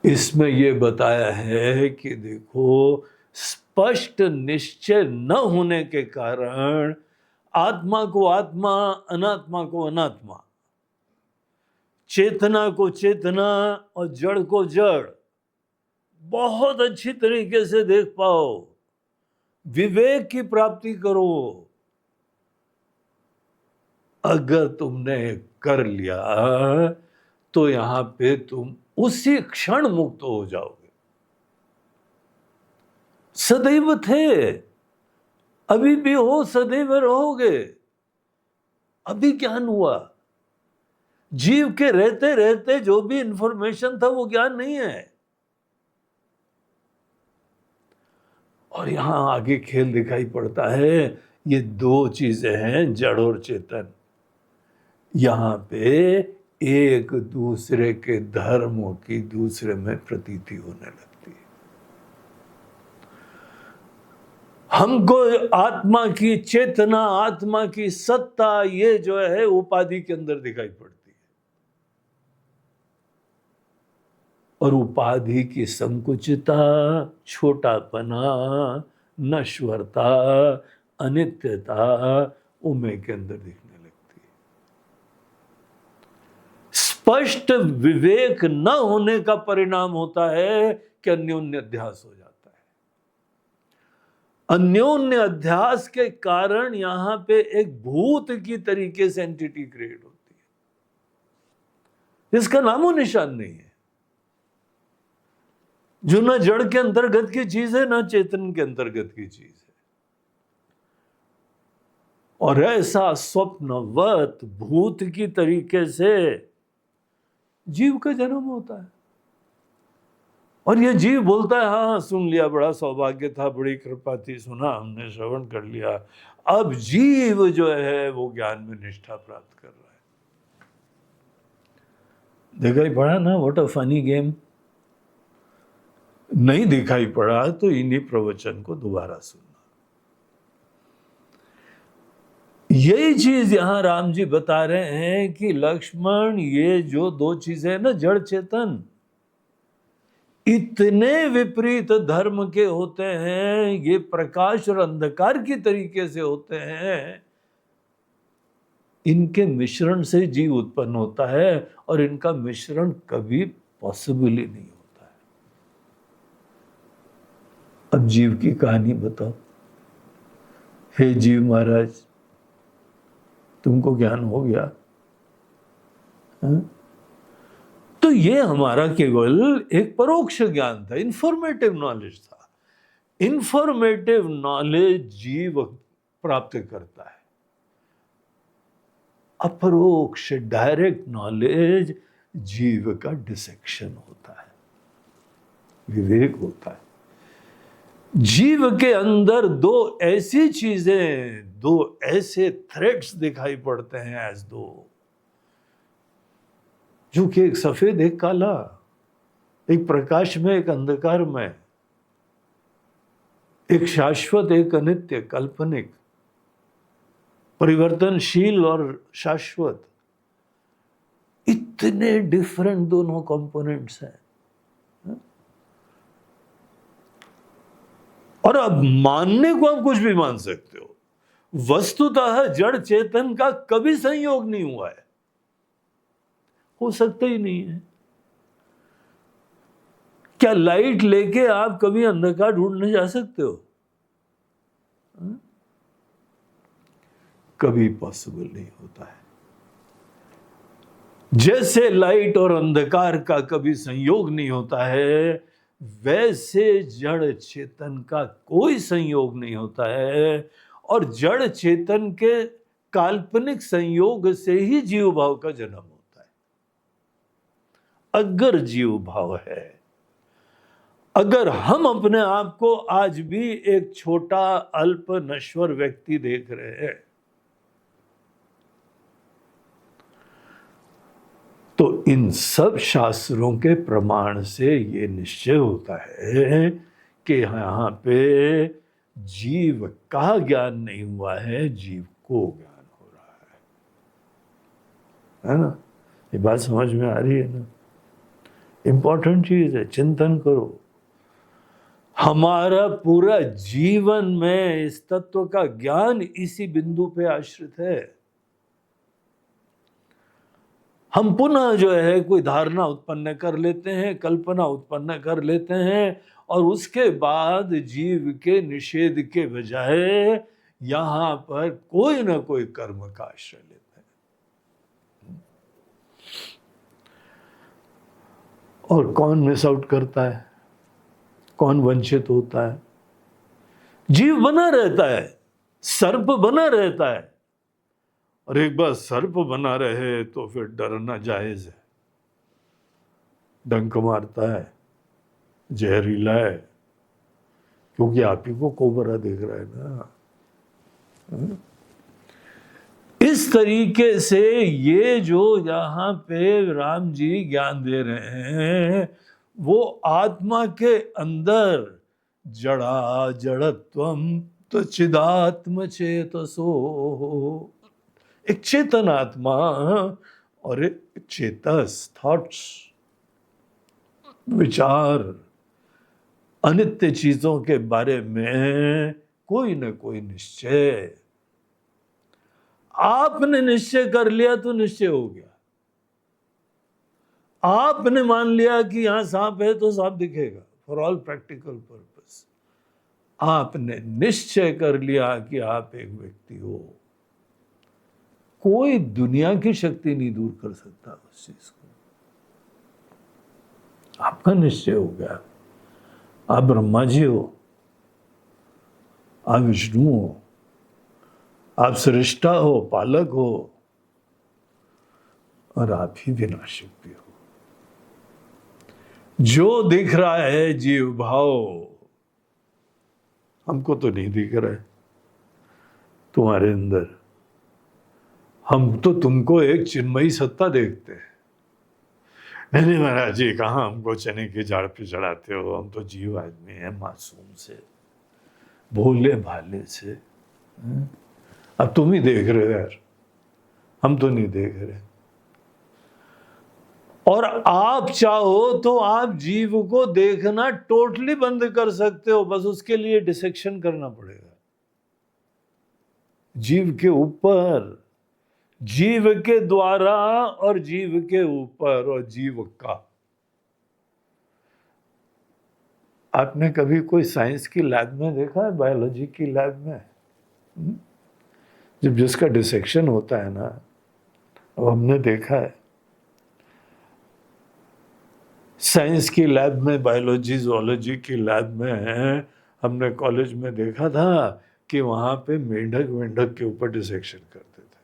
इसमें यह बताया है कि देखो, स्पष्ट निश्चय न होने के कारण आत्मा को आत्मा, अनात्मा को अनात्मा, चेतना को चेतना और जड़ को जड़ बहुत अच्छी तरीके से देख पाओ। विवेक की प्राप्ति करो। अगर तुमने कर लिया तो यहां पे तुम उसी क्षण मुक्त हो जाओगे। सदैव थे, अभी भी हो, सदैव रहोगे। अभी ज्ञान हुआ। जीव के रहते रहते जो भी इंफॉर्मेशन था वो ज्ञान नहीं है। और यहां आगे खेल दिखाई पड़ता है। ये दो चीजें हैं, जड़ और चेतन। यहां पे एक दूसरे के धर्मों की दूसरे में प्रतीति होने लगती है। हमको आत्मा की चेतना, आत्मा की सत्ता, ये जो है उपाधि के अंदर दिखाई पड़ती है। और उपाधि की संकुचितता, छोटापना, नश्वरता, अनित्यता उमे के अंदर दिखने लगती है। स्पष्ट विवेक न होने का परिणाम होता है कि अन्योन्य अध्यास हो जाता है। अन्योन्य अध्यास के कारण यहां पे एक भूत की तरीके से एंटिटी क्रिएट होती है, इसका नामो निशान नहीं है, जो ना जड़ के अंतर्गत की चीज है, ना चेतन के अंतर्गत की चीज है। और ऐसा स्वप्नवत भूत की तरीके से जीव का जन्म होता है। और ये जीव बोलता है, हाँ सुन लिया, बड़ा सौभाग्य था, बड़ी कृपा थी, सुना हमने, श्रवण कर लिया। अब जीव जो है वो ज्ञान में निष्ठा प्राप्त कर रहा है। दिखाई पड़ा ना, व्हाट अ फनी गेम। नहीं दिखाई पड़ा तो इन्हीं प्रवचन को दोबारा सुनना। यही चीज यहां राम जी बता रहे हैं कि लक्ष्मण, ये जो दो चीजें ना, जड़ चेतन, इतने विपरीत धर्म के होते हैं, ये प्रकाश और अंधकार की तरीके से होते हैं। इनके मिश्रण से जीव उत्पन्न होता है और इनका मिश्रण कभी पॉसिबल ही नहीं होता है। अब जीव की कहानी बताओ। हे जीव महाराज, तुमको ज्ञान हो गया? तो तो ये हमारा केवल एक परोक्ष ज्ञान था, इंफॉर्मेटिव नॉलेज था। इंफॉर्मेटिव नॉलेज जीव प्राप्त करता है, अपरोक्ष डायरेक्ट नॉलेज जीव का डिसेक्शन होता है, विवेक होता है। जीव के अंदर दो ऐसी चीजें, दो ऐसे थ्रेड्स दिखाई पड़ते हैं एज दो, जो कि एक सफेद एक काला, एक प्रकाश में एक अंधकार में, एक शाश्वत एक अनित्य, काल्पनिक, परिवर्तनशील और शाश्वत। इतने डिफरेंट दोनों कंपोनेंट्स हैं। और अब मानने को आप कुछ भी मान सकते हो, वस्तुतः जड़ चेतन का कभी संयोग नहीं हुआ है, हो सकता ही नहीं है। क्या लाइट लेके आप कभी अंधकार ढूंढने जा सकते हो? कभी पॉसिबल नहीं होता है। जैसे लाइट और अंधकार का कभी संयोग नहीं होता है, वैसे जड़ चेतन का कोई संयोग नहीं होता है। और जड़ चेतन के काल्पनिक संयोग से ही जीव भाव का जन्म होता है। अगर जीव भाव है, अगर हम अपने आप को आज भी एक छोटा अल्प नश्वर व्यक्ति देख रहे हैं, तो इन सब शास्त्रों के प्रमाण से ये निश्चय होता है कि यहां पे जीव का ज्ञान नहीं हुआ है, जीव को ज्ञान हो रहा है ना? ये बात समझ में आ रही है ना? इंपॉर्टेंट चीज है, चिंतन करो। हमारा पूरा जीवन में इस तत्व का ज्ञान इसी बिंदु पे आश्रित है। हम पुनः जो है कोई धारणा उत्पन्न कर लेते हैं, कल्पना उत्पन्न कर लेते हैं, और उसके बाद जीव के निषेध के बजाय यहां पर कोई ना कोई कर्म का आश्रय लेते हैं। और कौन मिस आउट करता है, कौन वंचित होता है? जीव बना रहता है, सर्प बना रहता है, और एक बार सर्प बना रहे तो फिर डरना जायज है। डंक मारता है, जहरीला है, क्योंकि आप ही को कोबरा देख रहा है ना। इस तरीके से ये जो यहाँ पे राम जी ज्ञान दे रहे हैं, वो आत्मा के अंदर जड़ा जड़त्वम तो चिदात्म चेतसो, एक चेतन आत्मा और एक चेतस, थॉट्स, विचार, अनित्य चीजों के बारे में कोई न कोई निश्चय। आपने निश्चय कर लिया तो निश्चय हो गया। आपने मान लिया कि यहां सांप है तो सांप दिखेगा, फॉर ऑल प्रैक्टिकल पर्पस। आपने निश्चय कर लिया कि आप एक व्यक्ति हो, कोई दुनिया की शक्ति नहीं दूर कर सकता उस चीज को। आपका निश्चय हो गया, आप ब्रह्मा जी हो, आप विष्णु हो, आप सृष्टा हो, पालक हो, और आप ही विनाशक भी हो। जो दिख रहा है जीव भाव, हमको तो नहीं दिख रहा है तुम्हारे अंदर। हम तो तुमको एक चिन्मयी सत्ता देखते हैं। नहीं महाराज जी, कहाँ हमको चने के झाड़ पे चढ़ाते हो, हम तो जीव आदमी हैं, मासूम से, भोले भाले से। अब तुम ही देख रहे हो यार, हम तो नहीं देख रहे। और आप चाहो तो आप जीव को देखना टोटली बंद कर सकते हो, बस उसके लिए डिसेक्शन करना पड़ेगा। जीव के ऊपर, जीव के द्वारा, और जीव के ऊपर, और जीव का। आपने कभी कोई साइंस की लैब में देखा है, बायोलॉजी की लैब में? जब जिसका डिसेक्शन होता है ना, अब हमने देखा है, साइंस की लैब में, बायोलॉजी जूलॉजी की लैब में हमने कॉलेज में देखा था कि वहां पे मेंढक वेंढक के ऊपर डिसेक्शन करते थे,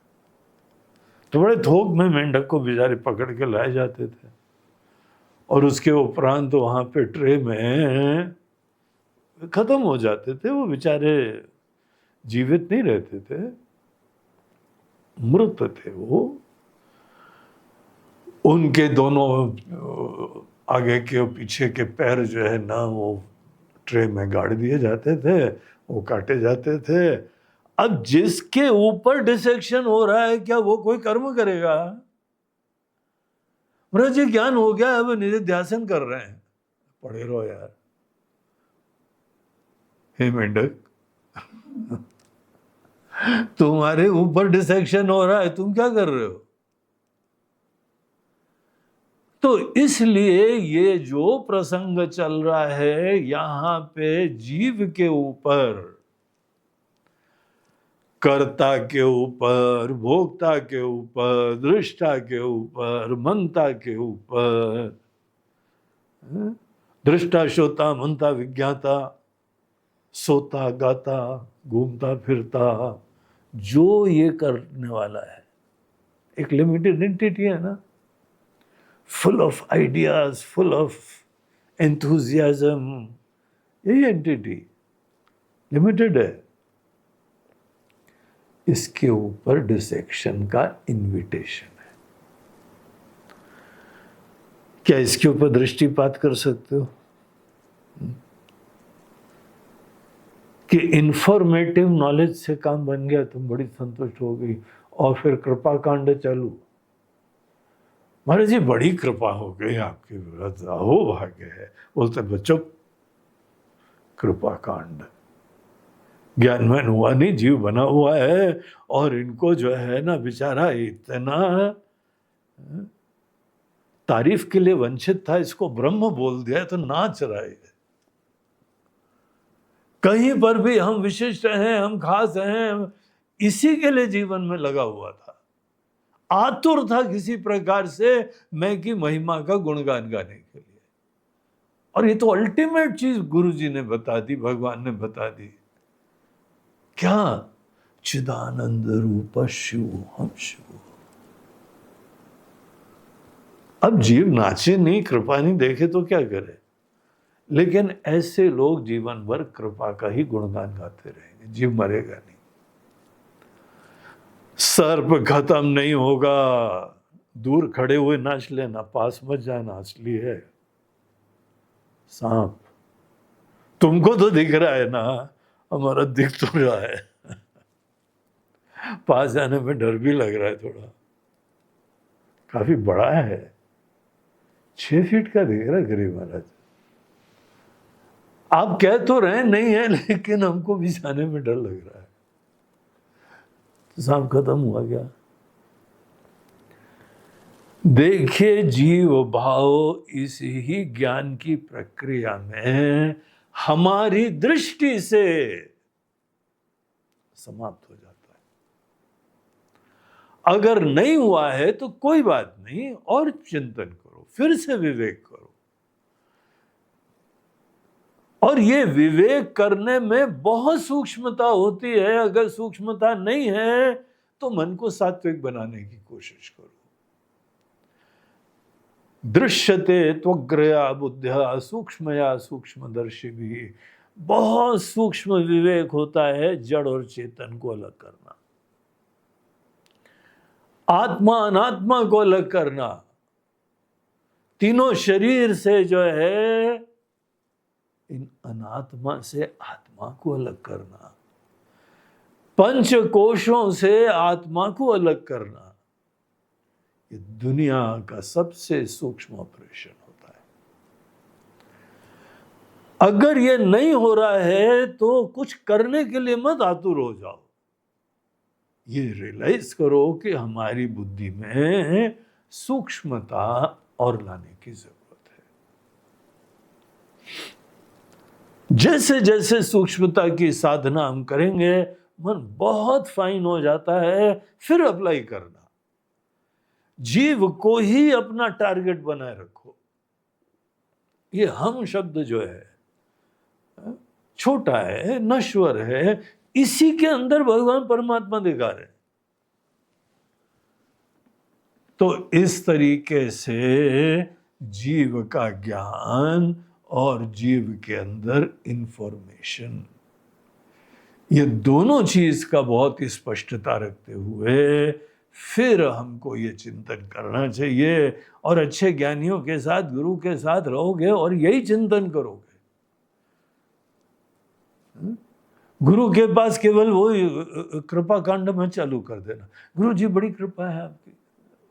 तो बड़े थोक में मेंढक को बेचारे पकड़ के लाए जाते थे और उसके उपरांत तो वहां पे ट्रे में खत्म हो जाते थे वो बेचारे, जीवित नहीं रहते थे, मृत थे वो। उनके दोनों आगे के और पीछे के पैर जो है ना वो ट्रे में गाड़ दिए जाते थे, वो काटे जाते थे। अब जिसके ऊपर डिसेक्शन हो रहा है क्या वो कोई कर्म करेगा? महाराज जी ज्ञान हो गया, अब निधिध्यासन कर रहे हैं, पढ़े रहो यार। हे मेंढक, तुम्हारे ऊपर डिसेक्शन हो रहा है, तुम क्या कर रहे हो? तो इसलिए ये जो प्रसंग चल रहा है यहां पे जीव के ऊपर, कर्ता के ऊपर, भोक्ता के ऊपर, दृष्टा के ऊपर, मंता के ऊपर, दृष्टा श्रोता मंता विज्ञाता, सोता गाता घूमता फिरता, जो ये करने वाला है एक लिमिटेड एंटिटी है ना, full of ideas, full of enthusiasm, यही एंटिटी लिमिटेड है। इसके ऊपर डिसेक्शन का इन्विटेशन है। क्या इसके ऊपर दृष्टिपात कर सकते हो कि इंफॉर्मेटिव नॉलेज से काम बन गया, तुम बड़ी संतुष्ट हो गई और फिर कृपा कांड चालू? महाराज जी बड़ी कृपा हो गई आपके विरुद्ध, अहो भाग्य है। बोलते बच्चों कृपा कांड, ज्ञानवान हुआ नहीं, जीव बना हुआ है और इनको जो है ना बेचारा इतना तारीफ के लिए वंचित था, इसको ब्रह्म बोल दिया तो नाच रहा है। कहीं पर भी हम विशिष्ट हैं, हम खास हैं, इसी के लिए जीवन में लगा हुआ था, आतुर था किसी प्रकार से मैं की महिमा का गुणगान गाने के लिए। और ये तो अल्टीमेट चीज गुरु जी ने बता दी, भगवान ने बता दी। क्या? चिदानंद रूप शिव हम शिव। अब जीव नाचे नहीं, कृपा नहीं देखे तो क्या करे? लेकिन ऐसे लोग जीवन भर कृपा का ही गुणगान गाते रहेंगे, जीव मरेगा नहीं। सर्प खत्म नहीं होगा, दूर खड़े हुए नाच लेना, पास मत जाना, असली है सांप। तुमको तो दिख रहा है ना, हमारा दिख तो रहा है, पास जाने में डर भी लग रहा है थोड़ा, काफी बड़ा है, 6 फीट का दिख रहा है गरीब महाराज। आप कह तो रहे नहीं है, लेकिन हमको भी जाने में डर लग रहा है। तो सांप खत्म हुआ क्या? देखिए जीव भाव इस ही ज्ञान की प्रक्रिया में हमारी दृष्टि से समाप्त हो जाता है। अगर नहीं हुआ है तो कोई बात नहीं, और चिंतन करो, फिर से विवेक करो। और ये विवेक करने में बहुत सूक्ष्मता होती है। अगर सूक्ष्मता नहीं है तो मन को सात्विक बनाने की कोशिश करो। दृश्यते त्वग्रया बुद्ध्या सूक्ष्मया सूक्ष्मदर्शी भी, बहुत सूक्ष्म विवेक होता है जड़ और चेतन को अलग करना, आत्मा अनात्मा को अलग करना, तीनों शरीर से जो है इन अनात्मा से आत्मा को अलग करना, पंच कोशों से आत्मा को अलग करना, ये दुनिया का सबसे सूक्ष्म ऑपरेशन होता है। अगर ये नहीं हो रहा है तो कुछ करने के लिए मत आतुर हो जाओ। ये रियलाइज करो कि हमारी बुद्धि में सूक्ष्मता और लाने की जरूरत है। जैसे जैसे सूक्ष्मता की साधना हम करेंगे, मन बहुत फाइन हो जाता है। फिर अप्लाई करना, जीव को ही अपना टारगेट बनाए रखो। ये हम शब्द जो है छोटा है, नश्वर है, इसी के अंदर भगवान परमात्मा दिखा रहे हैं। तो इस तरीके से जीव का ज्ञान और जीव के अंदर इंफॉर्मेशन, ये दोनों चीज का बहुत ही स्पष्टता रखते हुए फिर हमको ये चिंतन करना चाहिए। और अच्छे ज्ञानियों के साथ, गुरु के साथ रहोगे और यही चिंतन करोगे। गुरु के पास केवल वो कृपा कांड में चालू कर देना, गुरु जी बड़ी कृपा है आपकी,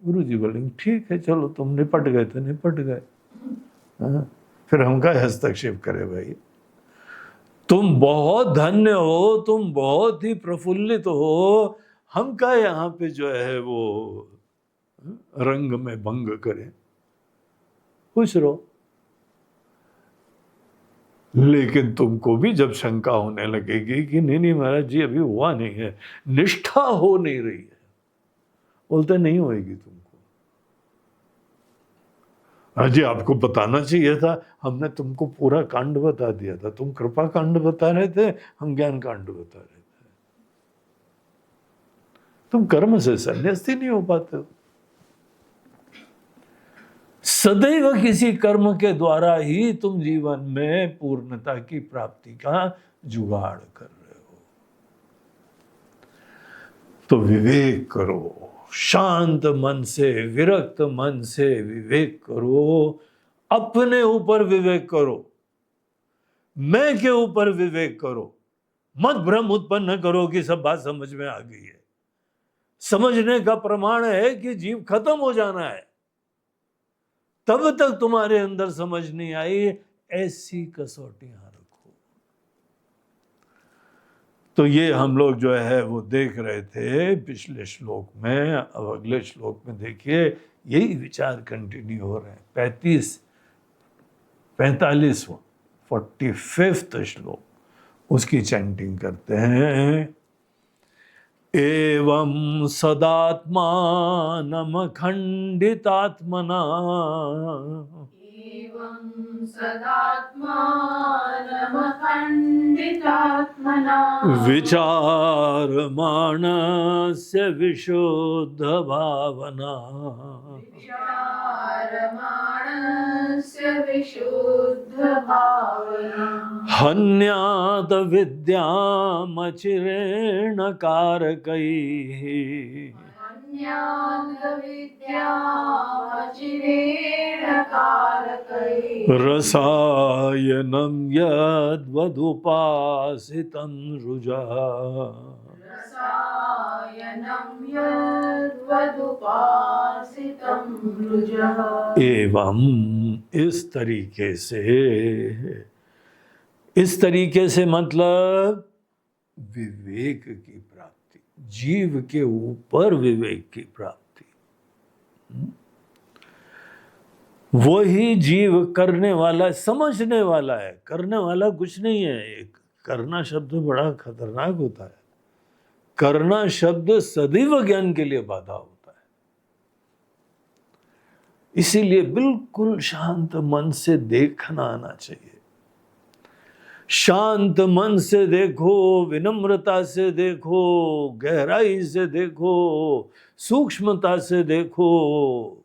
गुरु जी बोलेंगे ठीक है चलो तुम निपट गए तो निपट गए, फिर हम का हस्तक्षेप करे भाई। तुम बहुत धन्य हो, तुम बहुत ही प्रफुल्लित हो, हम का यहाँ पे जो है वो रंग में भंग करें, खुश रहो। लेकिन तुमको भी जब शंका होने लगेगी कि नहीं नहीं महाराज जी अभी हुआ नहीं है, निष्ठा हो नहीं रही है, बोलते नहीं होएगी तुमको। जी आपको बताना चाहिए था, हमने तुमको पूरा कांड बता दिया था, तुम कृपा कांड बता रहे थे, हम ज्ञान कांड बता रहे थे। तुम कर्म से संन्यासी नहीं हो पाते हो। सदैव किसी कर्म के द्वारा ही तुम जीवन में पूर्णता की प्राप्ति का जुगाड़ कर रहे हो। तो विवेक करो, शांत मन से, विरक्त मन से विवेक करो, अपने ऊपर विवेक करो, मैं के ऊपर विवेक करो। मत भ्रम उत्पन्न करो कि सब बात समझ में आ गई है। समझने का प्रमाण है कि जीव खत्म हो जाना है, तब तक तुम्हारे अंदर समझ नहीं आई, ऐसी कसौटियां रखो। तो ये हम लोग जो है वो देख रहे थे पिछले श्लोक में। अब अगले श्लोक में देखिए यही विचार कंटिन्यू हो रहे हैं। 45वां श्लोक, उसकी चैंटिंग करते हैं। एवं सदात्मानमखण्डितात्मना विचारमाणस्य विशुद्ध भावना हन्यात विद्यामचिरेण कारकैः रसायनं यद्वदुपासितं रुजः। एवं इस तरीके से मतलब विवेक की प्राप्ति, जीव के ऊपर विवेक की प्राप्ति। वही जीव करने वाला, समझने वाला है, करने वाला कुछ नहीं है। एक करना शब्द बड़ा खतरनाक होता है। करना शब्द सदैव ज्ञान के लिए बाधा होता है। इसीलिए बिल्कुल शांत मन से देखना आना चाहिए। शांत मन से देखो, विनम्रता से देखो, गहराई से देखो, सूक्ष्मता से देखो।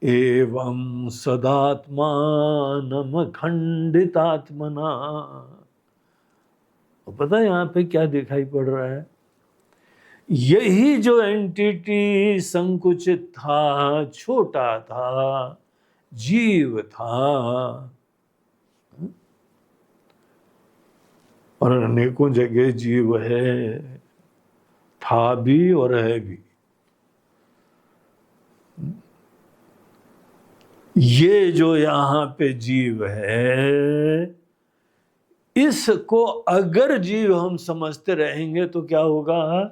एवं सदात्मानम खंडितात्मना। पता है यहां पे क्या दिखाई पड़ रहा है? यही जो एंटिटी संकुचित था, छोटा था, जीव था, और अनेकों जगह जीव है, था भी और है भी। ये जो यहां पे जीव है, इसको अगर जीव हम समझते रहेंगे तो क्या होगा?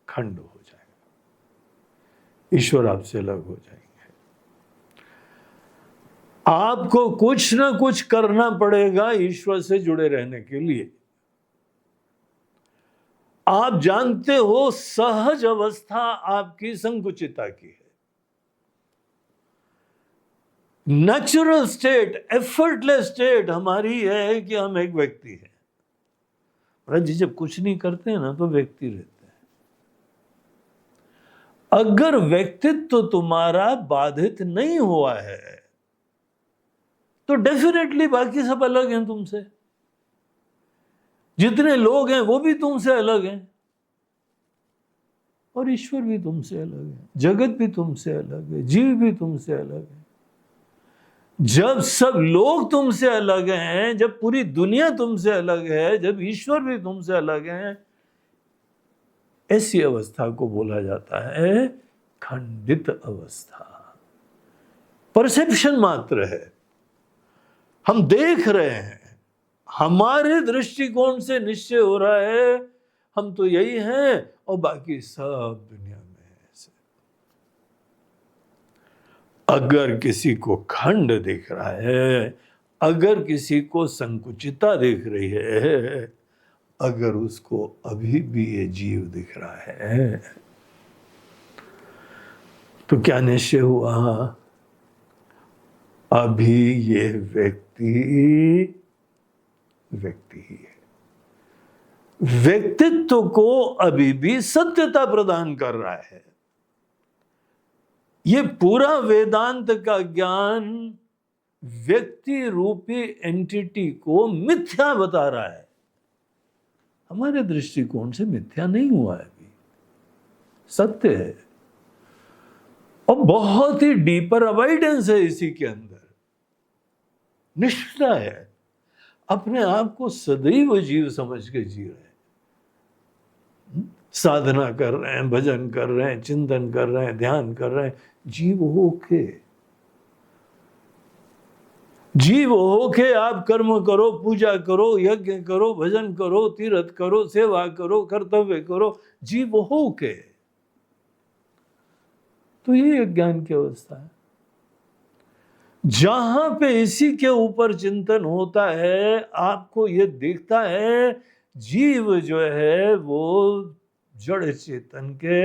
खंड हो जाएगा, ईश्वर आपसे अलग हो जाएंगे। आपको कुछ ना कुछ करना पड़ेगा ईश्वर से जुड़े रहने के लिए। आप जानते हो सहज अवस्था आपकी संकुचिता की है, नेचुरल स्टेट, एफर्टलेस स्टेट हमारी है कि हम एक व्यक्ति हैं। महाराज जी जब कुछ नहीं करते हैं ना तो व्यक्ति रहते हैं। अगर व्यक्तित्व तुम्हारा बाधित नहीं हुआ है तो डेफिनेटली बाकी सब अलग हैं तुमसे। जितने लोग हैं वो भी तुमसे अलग हैं, और ईश्वर भी तुमसे अलग है, जगत भी तुमसे अलग है, जीव भी तुमसे अलग है। जब सब लोग तुमसे अलग हैं, जब पूरी दुनिया तुमसे अलग है, जब ईश्वर भी तुमसे अलग हैं, ऐसी अवस्था को बोला जाता है खंडित अवस्था। परसेप्शन मात्र है, हम देख रहे हैं, हमारे दृष्टिकोण से निश्चय हो रहा है हम तो यही हैं और बाकी सब दुनिया में है ऐसे। अगर किसी को खंड दिख रहा है, अगर किसी को संकुचिता दिख रही है, अगर उसको अभी भी ये जीव दिख रहा है, तो क्या निश्चय हुआ? अभी ये व्यक्ति ही है। व्यक्तित्व को अभी भी सत्यता प्रदान कर रहा है। ये पूरा वेदांत का ज्ञान व्यक्ति रूपी एंटिटी को मिथ्या बता रहा है। हमारे दृष्टिकोण से मिथ्या नहीं हुआ है, अभी सत्य है, और बहुत ही डीपर अवॉइडेंस है इसी के अंदर। निष्ठा है, अपने आप को सदैव जीव समझ के जी रहे हैं, साधना कर रहे हैं, भजन कर रहे हैं, चिंतन कर रहे हैं, ध्यान कर रहे हैं, जीव होके आप कर्म करो, पूजा करो, यज्ञ करो, भजन करो, तीर्थ करो, सेवा करो, कर्तव्य करो, जीव होके। तो ये ज्ञान की अवस्था है जहां पे इसी के ऊपर चिंतन होता है। आपको ये दिखता है जीव जो है वो जड़ चेतन के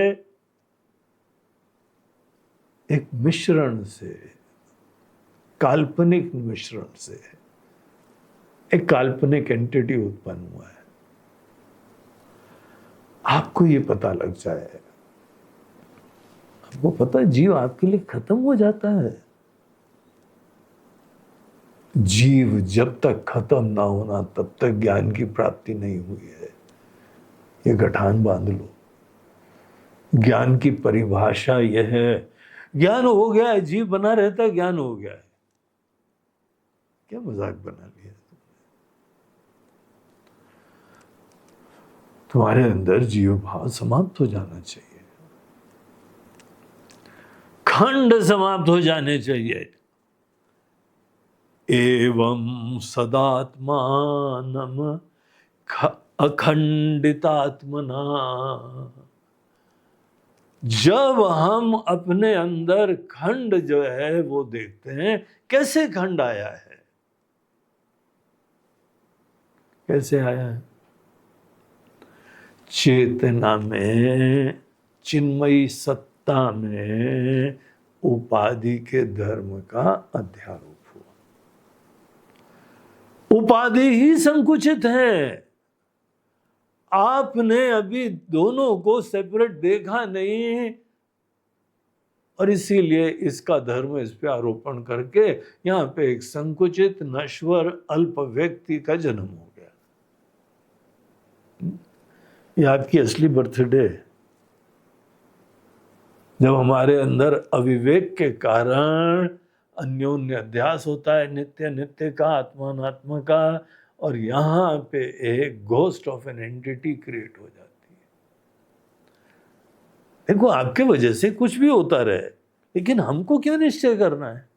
एक मिश्रण से, काल्पनिक मिश्रण से एक काल्पनिक एंटिटी उत्पन्न हुआ है। आपको ये पता लग जाए, आपको पता है जीव आपके लिए खत्म हो जाता है। जीव जब तक खत्म ना होना तब तक ज्ञान की प्राप्ति नहीं हुई है। ये गठान बांध लो। ज्ञान की परिभाषा यह है, ज्ञान हो गया है, जीव बना रहता है, ज्ञान हो गया है। क्या मजाक बना लिया तुम्हारे अंदर जीव भाव समाप्त हो जाना चाहिए, खंड समाप्त हो जाने चाहिए। एवं सदात्मानम अखंडितात्मना। जब हम अपने अंदर खंड जो है वो देखते हैं, कैसे खंड आया है, कैसे आया है? चेतना में, चिन्मयी सत्ता में उपाधि के धर्म का अध्यारोप हुआ। उपाधि ही संकुचित है। आपने अभी दोनों को सेपरेट देखा नहीं, और इसीलिए इसका धर्म इस पे आरोपण करके यहां पे एक संकुचित, नश्वर, अल्प व्यक्ति का जन्म हो गया। ये आपकी असली बर्थडे, जब हमारे अंदर अविवेक के कारण अन्योन्य अध्यास होता है, नित्य नित्य का, आत्मात्मा का, और यहां पे एक ghost of an entity create हो जाती है। देखो आपके वजह से कुछ भी होता रहे, लेकिन हमको क्यों निश्चय करना है?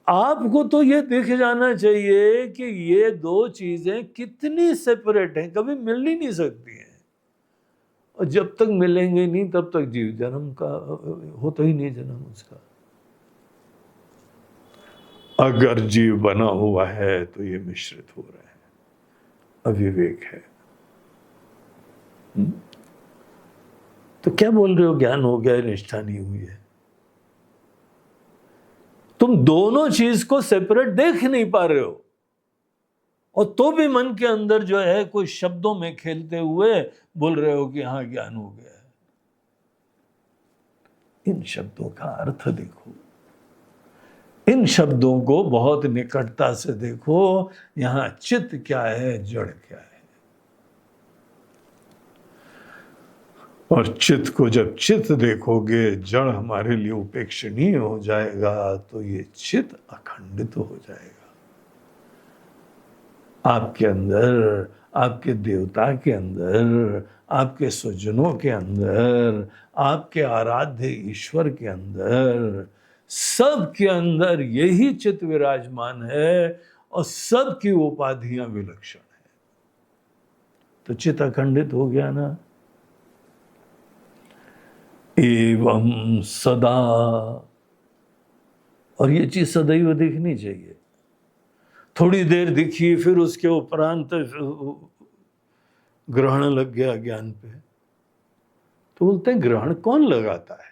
आपको तो ये दिख जाना चाहिए कि ये दो चीजें कितनी सेपरेट हैं, कभी मिल ही नहीं सकती हैं, और जब तक मिलेंगे नहीं तब तक जीव जन्म का होता ही नहीं, जन्म उसका। अगर जीव बना हुआ है तो ये मिश्रित हो रहा है, अविवेक है। तो क्या बोल रहे हो ज्ञान हो गया, निष्ठा नहीं हुई है? तुम दोनों चीज को सेपरेट देख नहीं पा रहे हो, और तो भी मन के अंदर जो है कोई शब्दों में खेलते हुए बोल रहे हो कि हाँ ज्ञान हो गया है। इन शब्दों का अर्थ देखो, इन शब्दों को बहुत निकटता से देखो। यहां चित्त क्या है, जड़ क्या है। और चित्त को जब चित्त देखोगे, जड़ हमारे लिए उपेक्षणीय हो जाएगा, तो ये चित्त अखंडित हो जाएगा। आपके अंदर, आपके देवता के अंदर, आपके स्वजनों के अंदर, आपके आराध्य ईश्वर के अंदर, सब के अंदर यही चित्त विराजमान है, और सब की उपाधियां विलक्षण है। तो चित्त अखंडित हो गया ना। एवं सदा, और ये चीज सदैव दिखनी चाहिए। थोड़ी देर दिखी, फिर उसके उपरांत ग्रहण लग गया ज्ञान पे, तो बोलते हैं ग्रहण कौन लगाता है,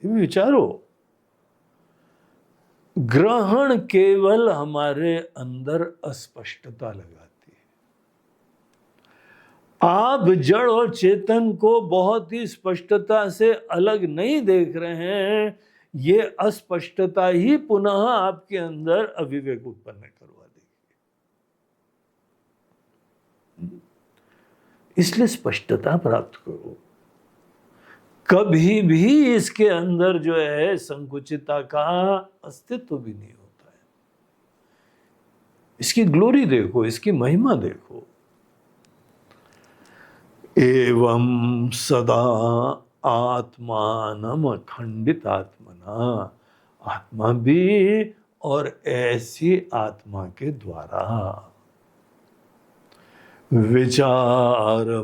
ये भी विचारो। ग्रहण केवल हमारे अंदर अस्पष्टता लगाती है। आप जड़ और चेतन को बहुत ही स्पष्टता से अलग नहीं देख रहे हैं, ये अस्पष्टता ही पुनः आपके अंदर अविवेक उत्पन्न करवा देगी। इसलिए स्पष्टता प्राप्त करो। कभी भी इसके अंदर जो है संकुचितता का अस्तित्व भी नहीं होता है। इसकी ग्लोरी देखो, इसकी महिमा देखो। एवं सदा आत्मानम अखंडित आत्मना, आत्मा भी और ऐसी आत्मा के द्वारा विचारमानस्य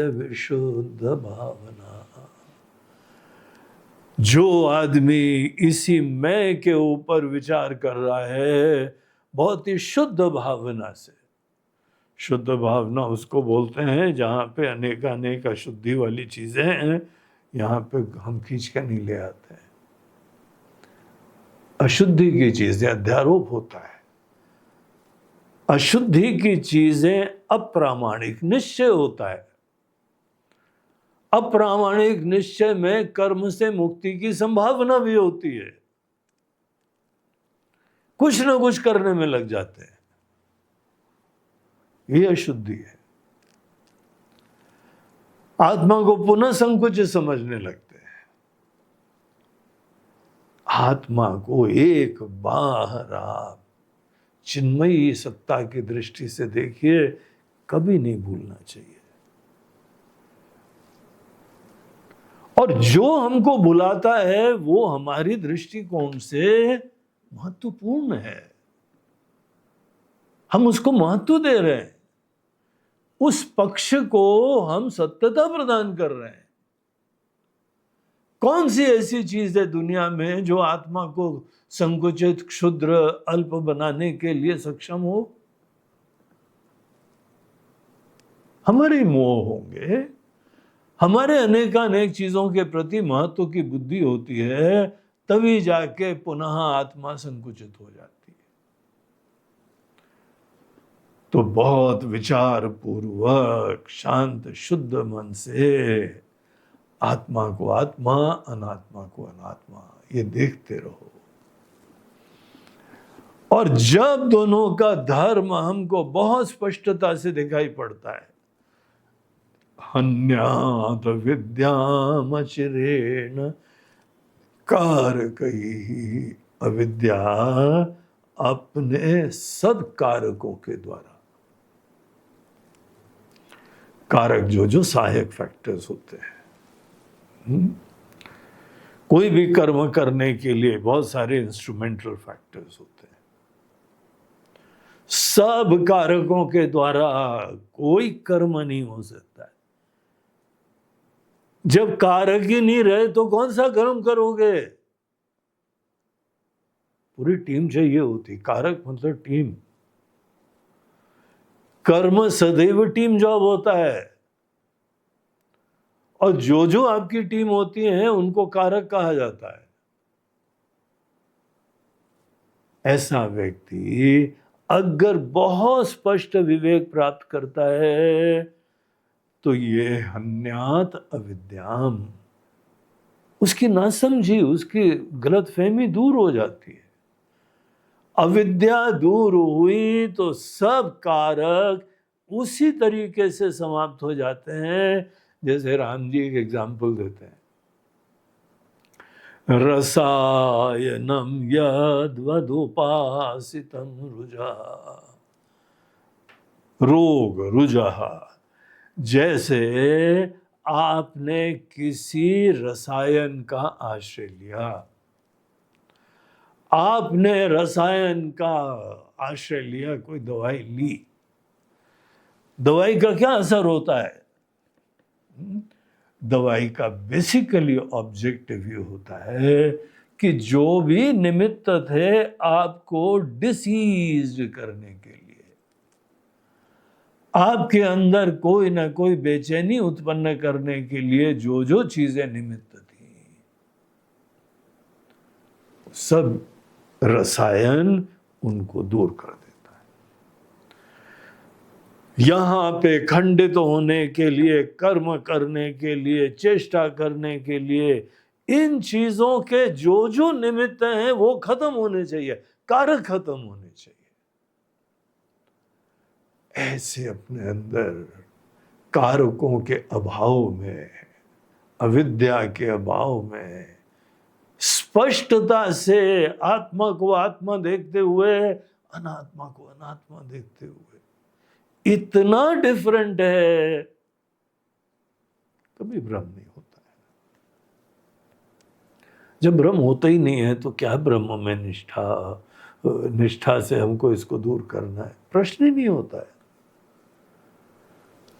विशुद्ध भावना। जो आदमी इसी मैं के ऊपर विचार कर रहा है बहुत ही शुद्ध भावना से, शुद्ध भावना उसको बोलते हैं जहाँ पे अनेक अशुद्धि वाली चीजें हैं, यहाँ पे हम खींच के नहीं ले आते हैं। अशुद्धि की चीजें अध्यारोप होता है, अशुद्धि की चीजें अप्रामाणिक निश्चय होता है। अप्रामाणिक निश्चय में कर्म से मुक्ति की संभावना भी होती है, कुछ न कुछ करने में लग जाते हैं, ये अशुद्धि है। आत्मा को पुनः संकुचित समझने लगते हैं। आत्मा को एक बार आप चिन्मयी सत्ता की दृष्टि से देखिए, कभी नहीं भूलना चाहिए। और जो हमको बुलाता है वो हमारी दृष्टिकोण से महत्वपूर्ण है, हम उसको महत्व दे रहे हैं, उस पक्ष को हम सत्यता प्रदान कर रहे हैं। कौन सी ऐसी चीज है दुनिया में जो आत्मा को संकुचित, क्षुद्र, अल्प बनाने के लिए सक्षम हो? हमारे मोह होंगे, हमारे अनेक चीजों के प्रति महत्व की बुद्धि होती है, तभी जाके पुनः आत्मा संकुचित हो जाती है। तो बहुत विचार पूर्वक शांत शुद्ध मन से आत्मा को आत्मा, अनात्मा को अनात्मा, ये देखते रहो। और जब दोनों का धर्म हमको बहुत स्पष्टता से दिखाई पड़ता है, हन्यात विद्यामचिरेण कारकैहि, अविद्या अपने सदकारकों के द्वारा, कारक जो सहायक फैक्टर्स होते हैं, कोई भी कर्म करने के लिए बहुत सारे इंस्ट्रूमेंटल फैक्टर्स होते हैं, सब कारकों के द्वारा कोई कर्म नहीं हो सकता है। जब कारक ही नहीं रहे तो कौन सा कर्म करोगे? पूरी टीम चाहिए होती, कारक मतलब टीम। कर्म सदैव टीम जॉब होता है, और जो आपकी टीम होती है उनको कारक कहा जाता है। ऐसा व्यक्ति अगर बहुत स्पष्ट विवेक प्राप्त करता है तो ये हन्यात अविद्याम, उसकी नासमझी, उसकी गलतफहमी दूर हो जाती है। अविद्या दूर हुई तो सब कारक उसी तरीके से समाप्त हो जाते हैं जैसे राम जी एक एग्जाम्पल देते हैं, रसायनम यद्वदुपासितं रुजा, रोग रुजः, जैसे आपने किसी रसायन का आश्रय लिया, आपने रसायन का आश्रय लिया, कोई दवाई ली, दवाई का क्या असर होता है? दवाई का बेसिकली ऑब्जेक्टिव ये होता है कि जो भी निमित्त थे आपको डिसीज करने के लिए, आपके अंदर कोई ना कोई बेचैनी उत्पन्न करने के लिए जो जो चीजें निमित्त थी, सब रसायन उनको दूर कर देता है। यहां पे खंडित होने के लिए, कर्म करने के लिए, चेष्टा करने के लिए, इन चीजों के जो जो निमित्त हैं वो खत्म होने चाहिए, कारक खत्म होने चाहिए। ऐसे अपने अंदर कारकों के अभाव में, अविद्या के अभाव में, स्पष्टता से आत्मा को आत्मा देखते हुए, अनात्मा को अनात्मा देखते हुए, इतना डिफरेंट है, कभी भ्रम नहीं होता है। जब भ्रम होता ही नहीं है तो क्या ब्रह्म में निष्ठा से हमको इसको दूर करना है, प्रश्न ही नहीं होता है,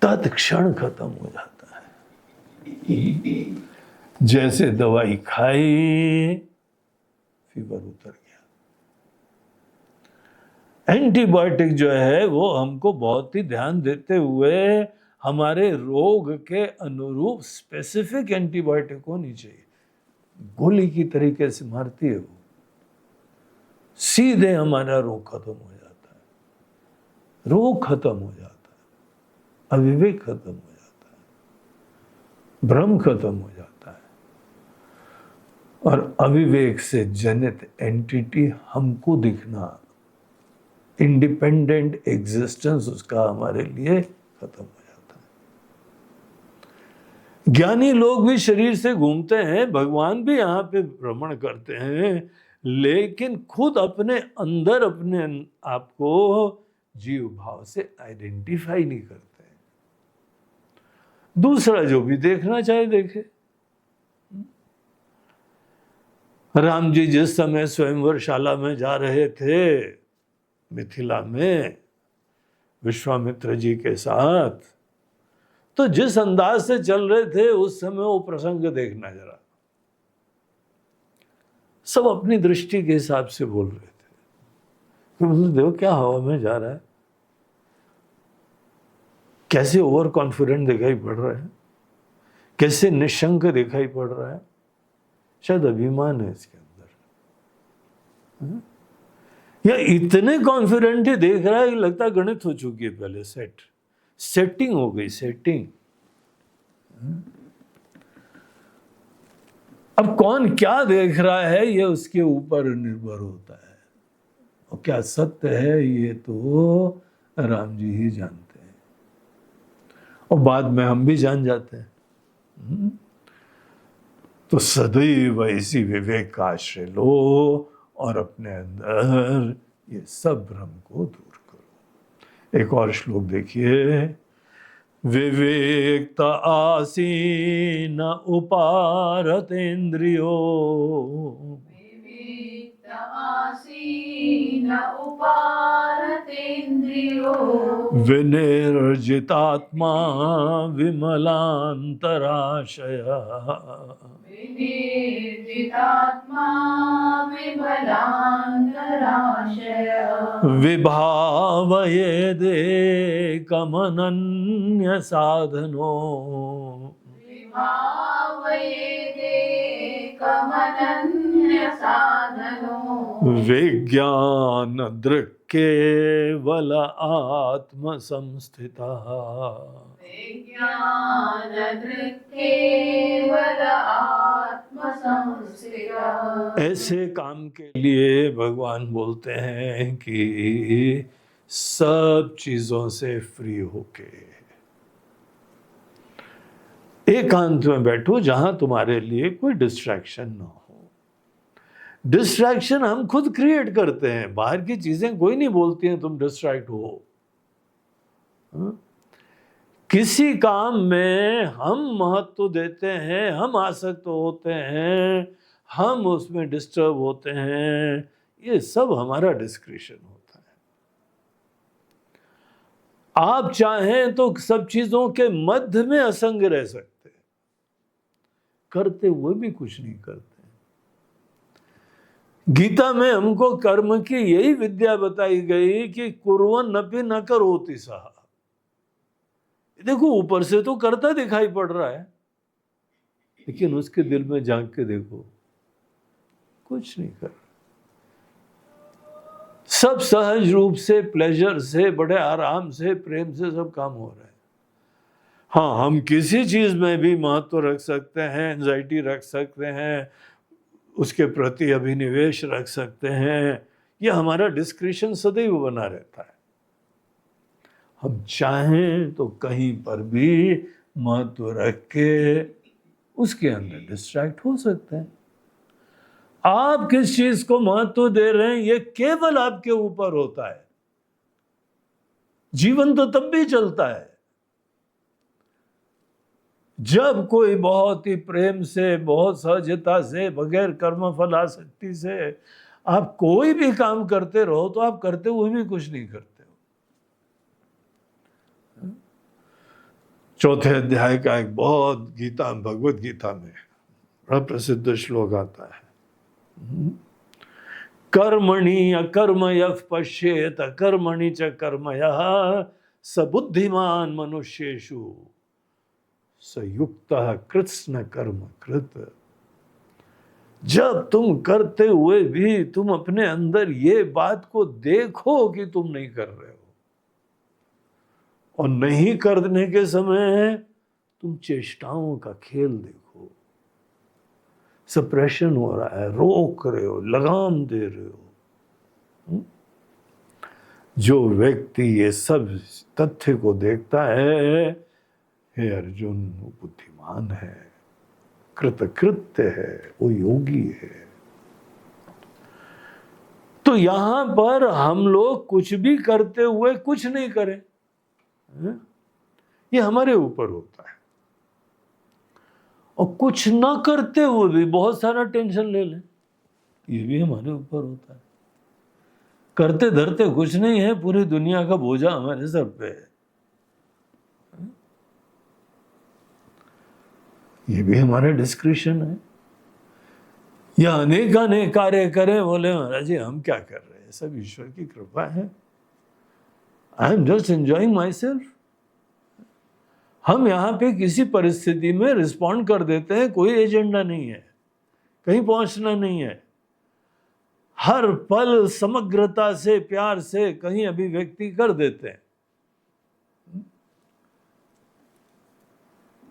तत्क्षण खत्म हो जाता है। जैसे दवाई खाई, फीवर उतर गया। एंटीबायोटिक जो है वो हमको बहुत ही ध्यान देते हुए हमारे रोग के अनुरूप स्पेसिफिक एंटीबायोटिक होनी चाहिए। गोली की तरीके से मारती है वो, सीधे हमारा रोग खत्म हो जाता है, रोग खत्म हो जाता है, अविवेक खत्म हो जाता है, भ्रम खत्म हो जाता है, और अविवेक से जनित एंटिटी हमको दिखना, इंडिपेंडेंट एग्जिस्टेंस उसका हमारे लिए खत्म हो जाता है। ज्ञानी लोग भी शरीर से घूमते हैं, भगवान भी यहाँ पे भ्रमण करते हैं, लेकिन खुद अपने अंदर अपने आप को जीव भाव से आइडेंटिफाई नहीं करते। दूसरा जो भी देखना चाहे देखे। राम जी जिस समय स्वयंवर शाला में जा रहे थे मिथिला में विश्वामित्र जी के साथ, तो जिस अंदाज से चल रहे थे उस समय वो प्रसंग देखना जरा, सब अपनी दृष्टि के हिसाब से बोल रहे थे कि देखो क्या हवा में जा रहा है, कैसे ओवर कॉन्फिडेंट दिखाई पड़ रहा है, कैसे निशंक दिखाई पड़ रहा है, शायद अभिमान है इसके अंदर, या इतने कॉन्फिडेंट ही देख रहा है कि लगता है गणित हो चुकी है पहले, सेटिंग हो गई, सेटिंग। अब कौन क्या देख रहा है ये उसके ऊपर निर्भर होता है, और क्या सत्य है ये तो राम जी ही जानते हैं, और बाद में हम भी जान जाते हैं। तो सदैव इसी विवेक का आश्रय लो और अपने अंदर ये सब भ्रम को दूर करो। एक और श्लोक देखिए, विवेक्त आसीन उपारतेन्द्रियो, विवेक्त आसीन उपारतेन्द्रियो, विनिर्जितात्मा विमलांतराशय, विनिर्जितात्मा विमलांतराशय, विभावयेदेकमनन्य साधनो, विभावयेदेकमनन्य साधनो, विज्ञान दृक् केवल आत्म संस्थिता, विज्ञान दृक् केवल आत्म संस्थिता। ऐसे काम के लिए भगवान बोलते हैं कि सब चीजों से फ्री होके एकांत में बैठो जहां तुम्हारे लिए कोई डिस्ट्रैक्शन ना हो। डिस्ट्रैक्शन हम खुद क्रिएट करते हैं, बाहर की चीजें कोई नहीं बोलती हैं तुम डिस्ट्रैक्ट हो। किसी काम में हम महत्व देते हैं, हम आसक्त होते हैं, हम उसमें डिस्टर्ब होते हैं, ये सब हमारा डिस्क्रिशन होता है। आप चाहें तो सब चीजों के मध्य में असंग रह सकते हैं, करते हुए भी कुछ नहीं करते। गीता में हमको कर्म की यही विद्या बताई गई कि कुर्वन्नपि न करोति सः। देखो ऊपर से तो करता दिखाई पड़ रहा है, लेकिन उसके दिल में झांक के देखो कुछ नहीं कर रहा। सब सहज रूप से, प्लेजर से, बड़े आराम से, प्रेम से सब काम हो रहा है। हाँ, हम किसी चीज में भी महत्व रख सकते हैं, एंजाइटी रख सकते हैं, उसके प्रति अभिनिवेश रख सकते हैं, ये हमारा डिस्क्रिशन सदैव बना रहता है। हम चाहें तो कहीं पर भी महत्व रख के उसके अंदर डिस्ट्रैक्ट हो सकते हैं। आप किस चीज को महत्व दे रहे हैं ये केवल आपके ऊपर होता है। जीवन तो तब भी चलता है जब कोई बहुत ही प्रेम से, बहुत सहजता से, बगैर कर्मफल आसक्ति से आप कोई भी काम करते रहो तो आप करते हुए भी कुछ नहीं करते हो। चौथे अध्याय का एक बहुत भगवत गीता में बड़ा प्रसिद्ध श्लोक आता है, कर्मणि अकर्म यः पश्येत कर्मणि च कर्म यः स बुद्धिमान मनुष्येषु सयुक्तः कृत्स्न कर्म कृत। जब तुम करते हुए भी तुम अपने अंदर ये बात को देखो कि तुम नहीं कर रहे हो, और नहीं करने के समय तुम चेष्टाओं का खेल देखो, सप्रेशन हो रहा है, रोक रहे हो, लगाम दे रहे हो। जो व्यक्ति ये सब तथ्य को देखता है, हे अर्जुन, वो बुद्धिमान है, कृतकृत्य है, वो योगी है। तो यहां पर हम लोग कुछ भी करते हुए कुछ नहीं करें, ये हमारे ऊपर होता है। और कुछ ना करते हुए भी बहुत सारा टेंशन ले लें, ये भी हमारे ऊपर होता है। करते धरते कुछ नहीं है, पूरी दुनिया का बोझा हमारे सर पे है, ये भी हमारा डिस्क्रिशन है। या अनेक कार्य करें, बोले महाराज जी हम क्या कर रहे हैं, सब ईश्वर की कृपा है, I am just enjoying my self. हम यहाँ पे किसी परिस्थिति में रिस्पॉन्ड कर देते हैं, कोई एजेंडा नहीं है, कहीं पहुंचना नहीं है, हर पल समग्रता से, प्यार से कहीं अभिव्यक्ति कर देते हैं।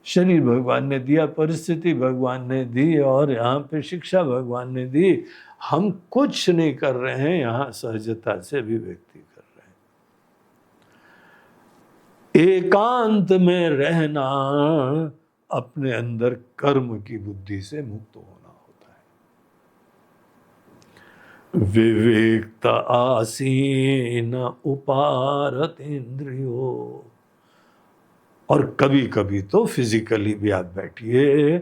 शरीर भगवान ने दिया, परिस्थिति भगवान ने दी, और यहाँ पे शिक्षा भगवान ने दी। हम कुछ नहीं कर रहे हैं, यहाँ सहजता से अभिव्यक्ति कर रहे हैं। एकांत में रहना अपने अंदर कर्म की बुद्धि से मुक्त होना होता है। विवेक आसीन उपारत इंद्रियो। और कभी कभी तो फिजिकली भी आप बैठिए,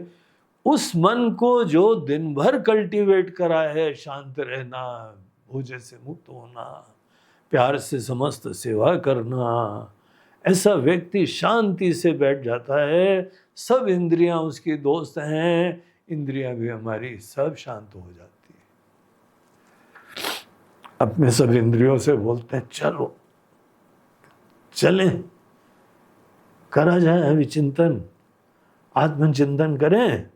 उस मन को जो दिन भर कल्टीवेट करा है, शांत रहना, बोझ से मुक्त होना, प्यार से समस्त सेवा करना, ऐसा व्यक्ति शांति से बैठ जाता है। सब इंद्रियां उसकी दोस्त हैं, इंद्रियां भी हमारी सब शांत हो जाती है। अपने सब इंद्रियों से बोलते हैं चलो चलें, करा जाए अभी चिंतन, आत्मचिंतन करें,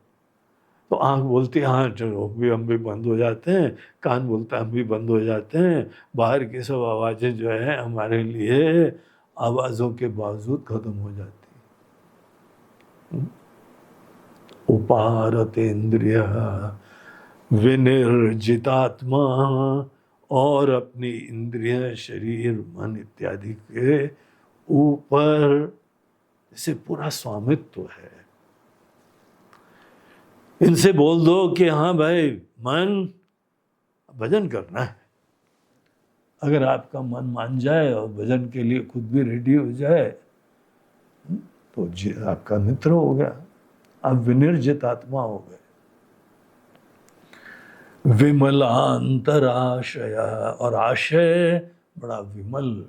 तो आंख बोलती है हाँ चलो भी हम भी बंद हो जाते हैं, कान बोलता है हम भी बंद हो जाते हैं, बाहर की सब आवाज़ें जो है हमारे लिए आवाज़ों के बावजूद खत्म हो जाती हैं। उपारतेन्द्रिय विनिर्जितात्मा, और अपनी इंद्रिय शरीर मन इत्यादि के ऊपर से पूरा स्वामित्व है। इनसे बोल दो कि हाँ भाई मन भजन करना है। अगर आपका मन मान जाए और भजन के लिए खुद भी रेडी हो जाए तो आपका मित्र हो गया, आप विनिर्जित आत्मा हो गए। विमलांतराशय, और आशय बड़ा विमल है,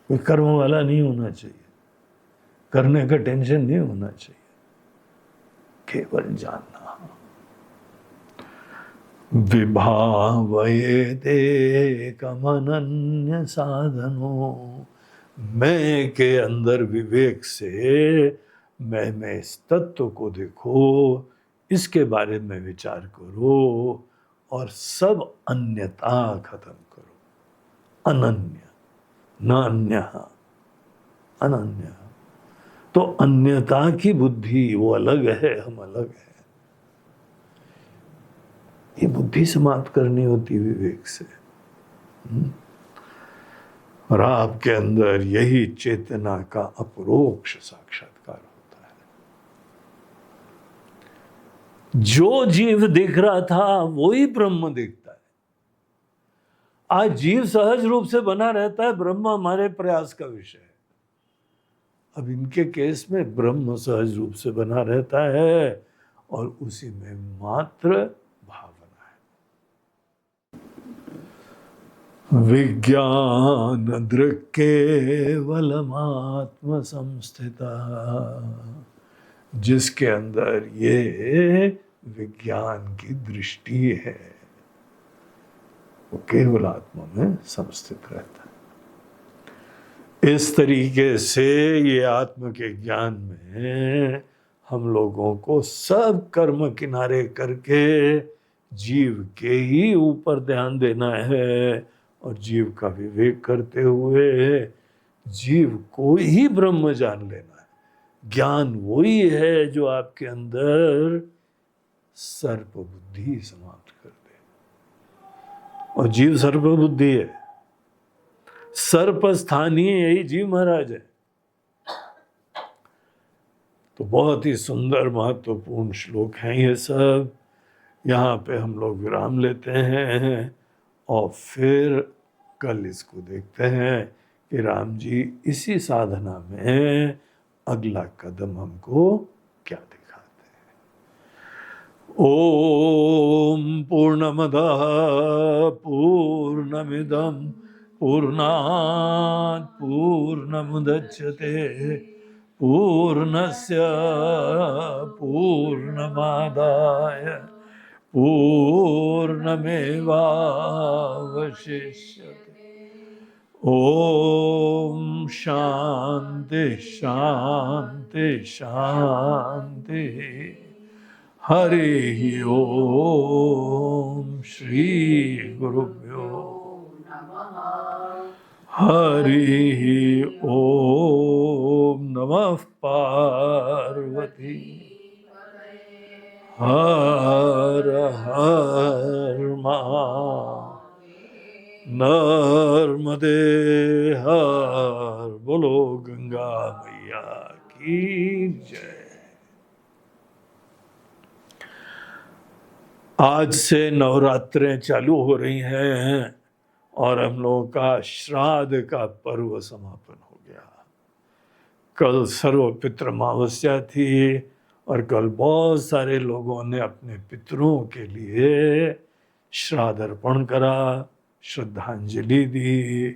कोई कर्म वाला नहीं होना चाहिए, करने का टेंशन नहीं होना चाहिए, केवल जानना। विभावयेते कमनन्य साधनो, मैं के अंदर विवेक से मैं इस तत्व को देखो, इसके बारे में विचार करो और सब अन्यता खत्म करो। अनन्य, न अन्य, अनन्य। तो अन्यता की बुद्धि वो अलग है, हम अलग है, ये बुद्धि समाप्त करनी होती विवेक से। और आपके अंदर यही चेतना का अपरोक्ष साक्षात्कार होता है। जो जीव दिख रहा था वही ब्रह्म दिखता है। आज जीव सहज रूप से बना रहता है, ब्रह्म हमारे प्रयास का विषय है। अब इनके केस में ब्रह्म सहज रूप से बना रहता है और उसी में मात्र भावना है। विज्ञान दृक् केवलमात्म संस्थिता, जिसके अंदर ये विज्ञान की दृष्टि है वो केवल आत्मा में संस्थित रहता है। इस तरीके से ये आत्म के ज्ञान में हम लोगों को सब कर्म किनारे करके जीव के ही ऊपर ध्यान देना है और जीव का विवेक करते हुए जीव को ही ब्रह्म जान लेना है। ज्ञान वही है जो आपके अंदर सर्प बुद्धि समाप्त कर दे, और जीव सर्प बुद्धि है, सर्प स्थानीय यही जीव महाराज है। तो बहुत ही सुंदर महत्वपूर्ण श्लोक हैं ये सब। यहाँ पे हम लोग विराम लेते हैं और फिर कल इसको देखते हैं कि राम जी इसी साधना में अगला कदम हमको क्या दिखाते हैं। ओम पूर्णमदः पूर्णमिदं पूर्णात् पूर्णमुदच्यते पूर्णस्य पूर्णमादाय पूर्णमेवावशिष्यते। ओम शांति शांति शांति। हरि ओम श्री गुरुभ्यो हरि ओम नमः पार्वती हर हर नर्मदे हर। बोलो गंगा मैया की जय। आज से नवरात्रें चालू हो रही हैं और हम लोगों का श्राद्ध का पर्व समापन हो गया। कल सर्व पितृ अमावस्या थी और कल बहुत सारे लोगों ने अपने पितरों के लिए श्राद्ध अर्पण करा, श्रद्धांजलि दी,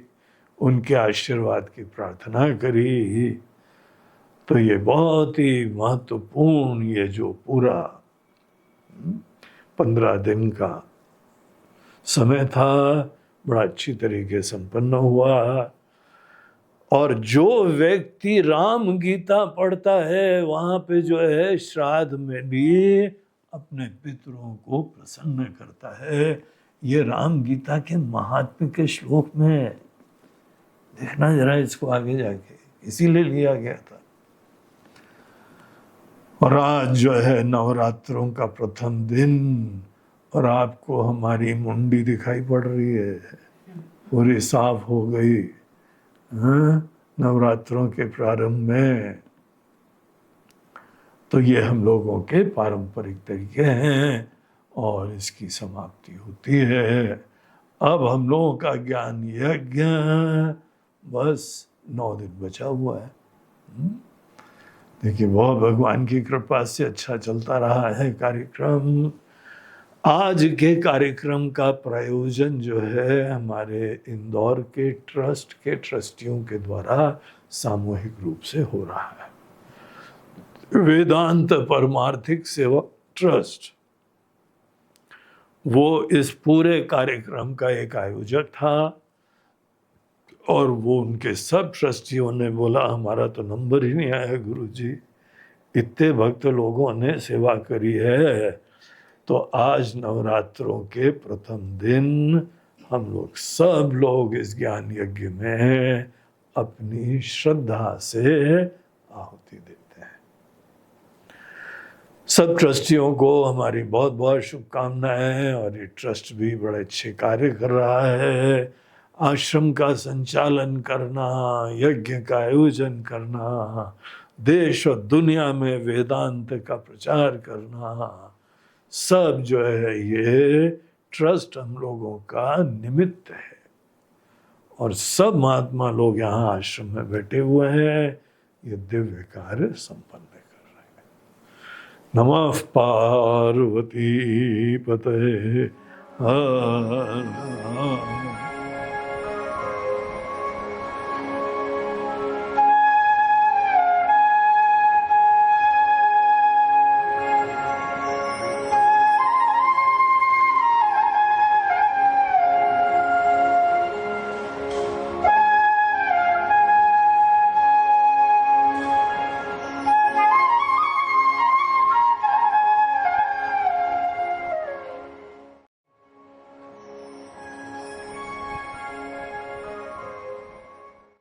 उनके आशीर्वाद की प्रार्थना करी। तो ये बहुत ही महत्वपूर्ण ये जो पूरा 15 दिन का समय था बड़ा अच्छी तरीके संपन्न हुआ। और जो व्यक्ति राम गीता पढ़ता है वहां पे जो है श्राद्ध में भी अपने पितरों को प्रसन्न करता है। ये राम गीता के महात्म्य के श्लोक में है। देखना जरा इसको आगे जाके, इसीलिए लिया गया था। और आज जो है नवरात्रों का प्रथम दिन, और आपको हमारी मुंडी दिखाई पड़ रही है, पूरी साफ हो गई। हाँ? नवरात्रों के प्रारंभ में तो ये हम लोगों के पारंपरिक तरीके हैं और इसकी समाप्ति होती है। अब हम लोगों का ज्ञान यज्ञ बस 9 दिन बचा हुआ है। देखिए बहुत भगवान की कृपा से अच्छा चलता रहा है कार्यक्रम। आज के कार्यक्रम का प्रायोजन जो है हमारे इंदौर के ट्रस्ट के ट्रस्टियों के द्वारा सामूहिक रूप से हो रहा है। वेदांत परमार्थिक सेवा ट्रस्ट वो इस पूरे कार्यक्रम का एक आयोजक था, और वो उनके सब ट्रस्टियों ने बोला हमारा तो नंबर ही नहीं आया गुरुजी, इतने भक्त लोगों ने सेवा करी है। तो आज नवरात्रों के प्रथम दिन हम लोग सब लोग इस ज्ञान यज्ञ में अपनी श्रद्धा से आहुति देते हैं। सब ट्रस्टियों को हमारी बहुत बहुत शुभकामनाएं। और ये ट्रस्ट भी बड़े अच्छे कार्य कर रहा है। आश्रम का संचालन करना, यज्ञ का आयोजन करना, देश और दुनिया में वेदांत का प्रचार करना, सब जो है ये ट्रस्ट हम लोगों का निमित्त है। और सब महात्मा लोग यहाँ आश्रम में बैठे हुए हैं, ये दिव्य कार्य संपन्न कर रहे हैं। नमः पार्वती पतये हर हर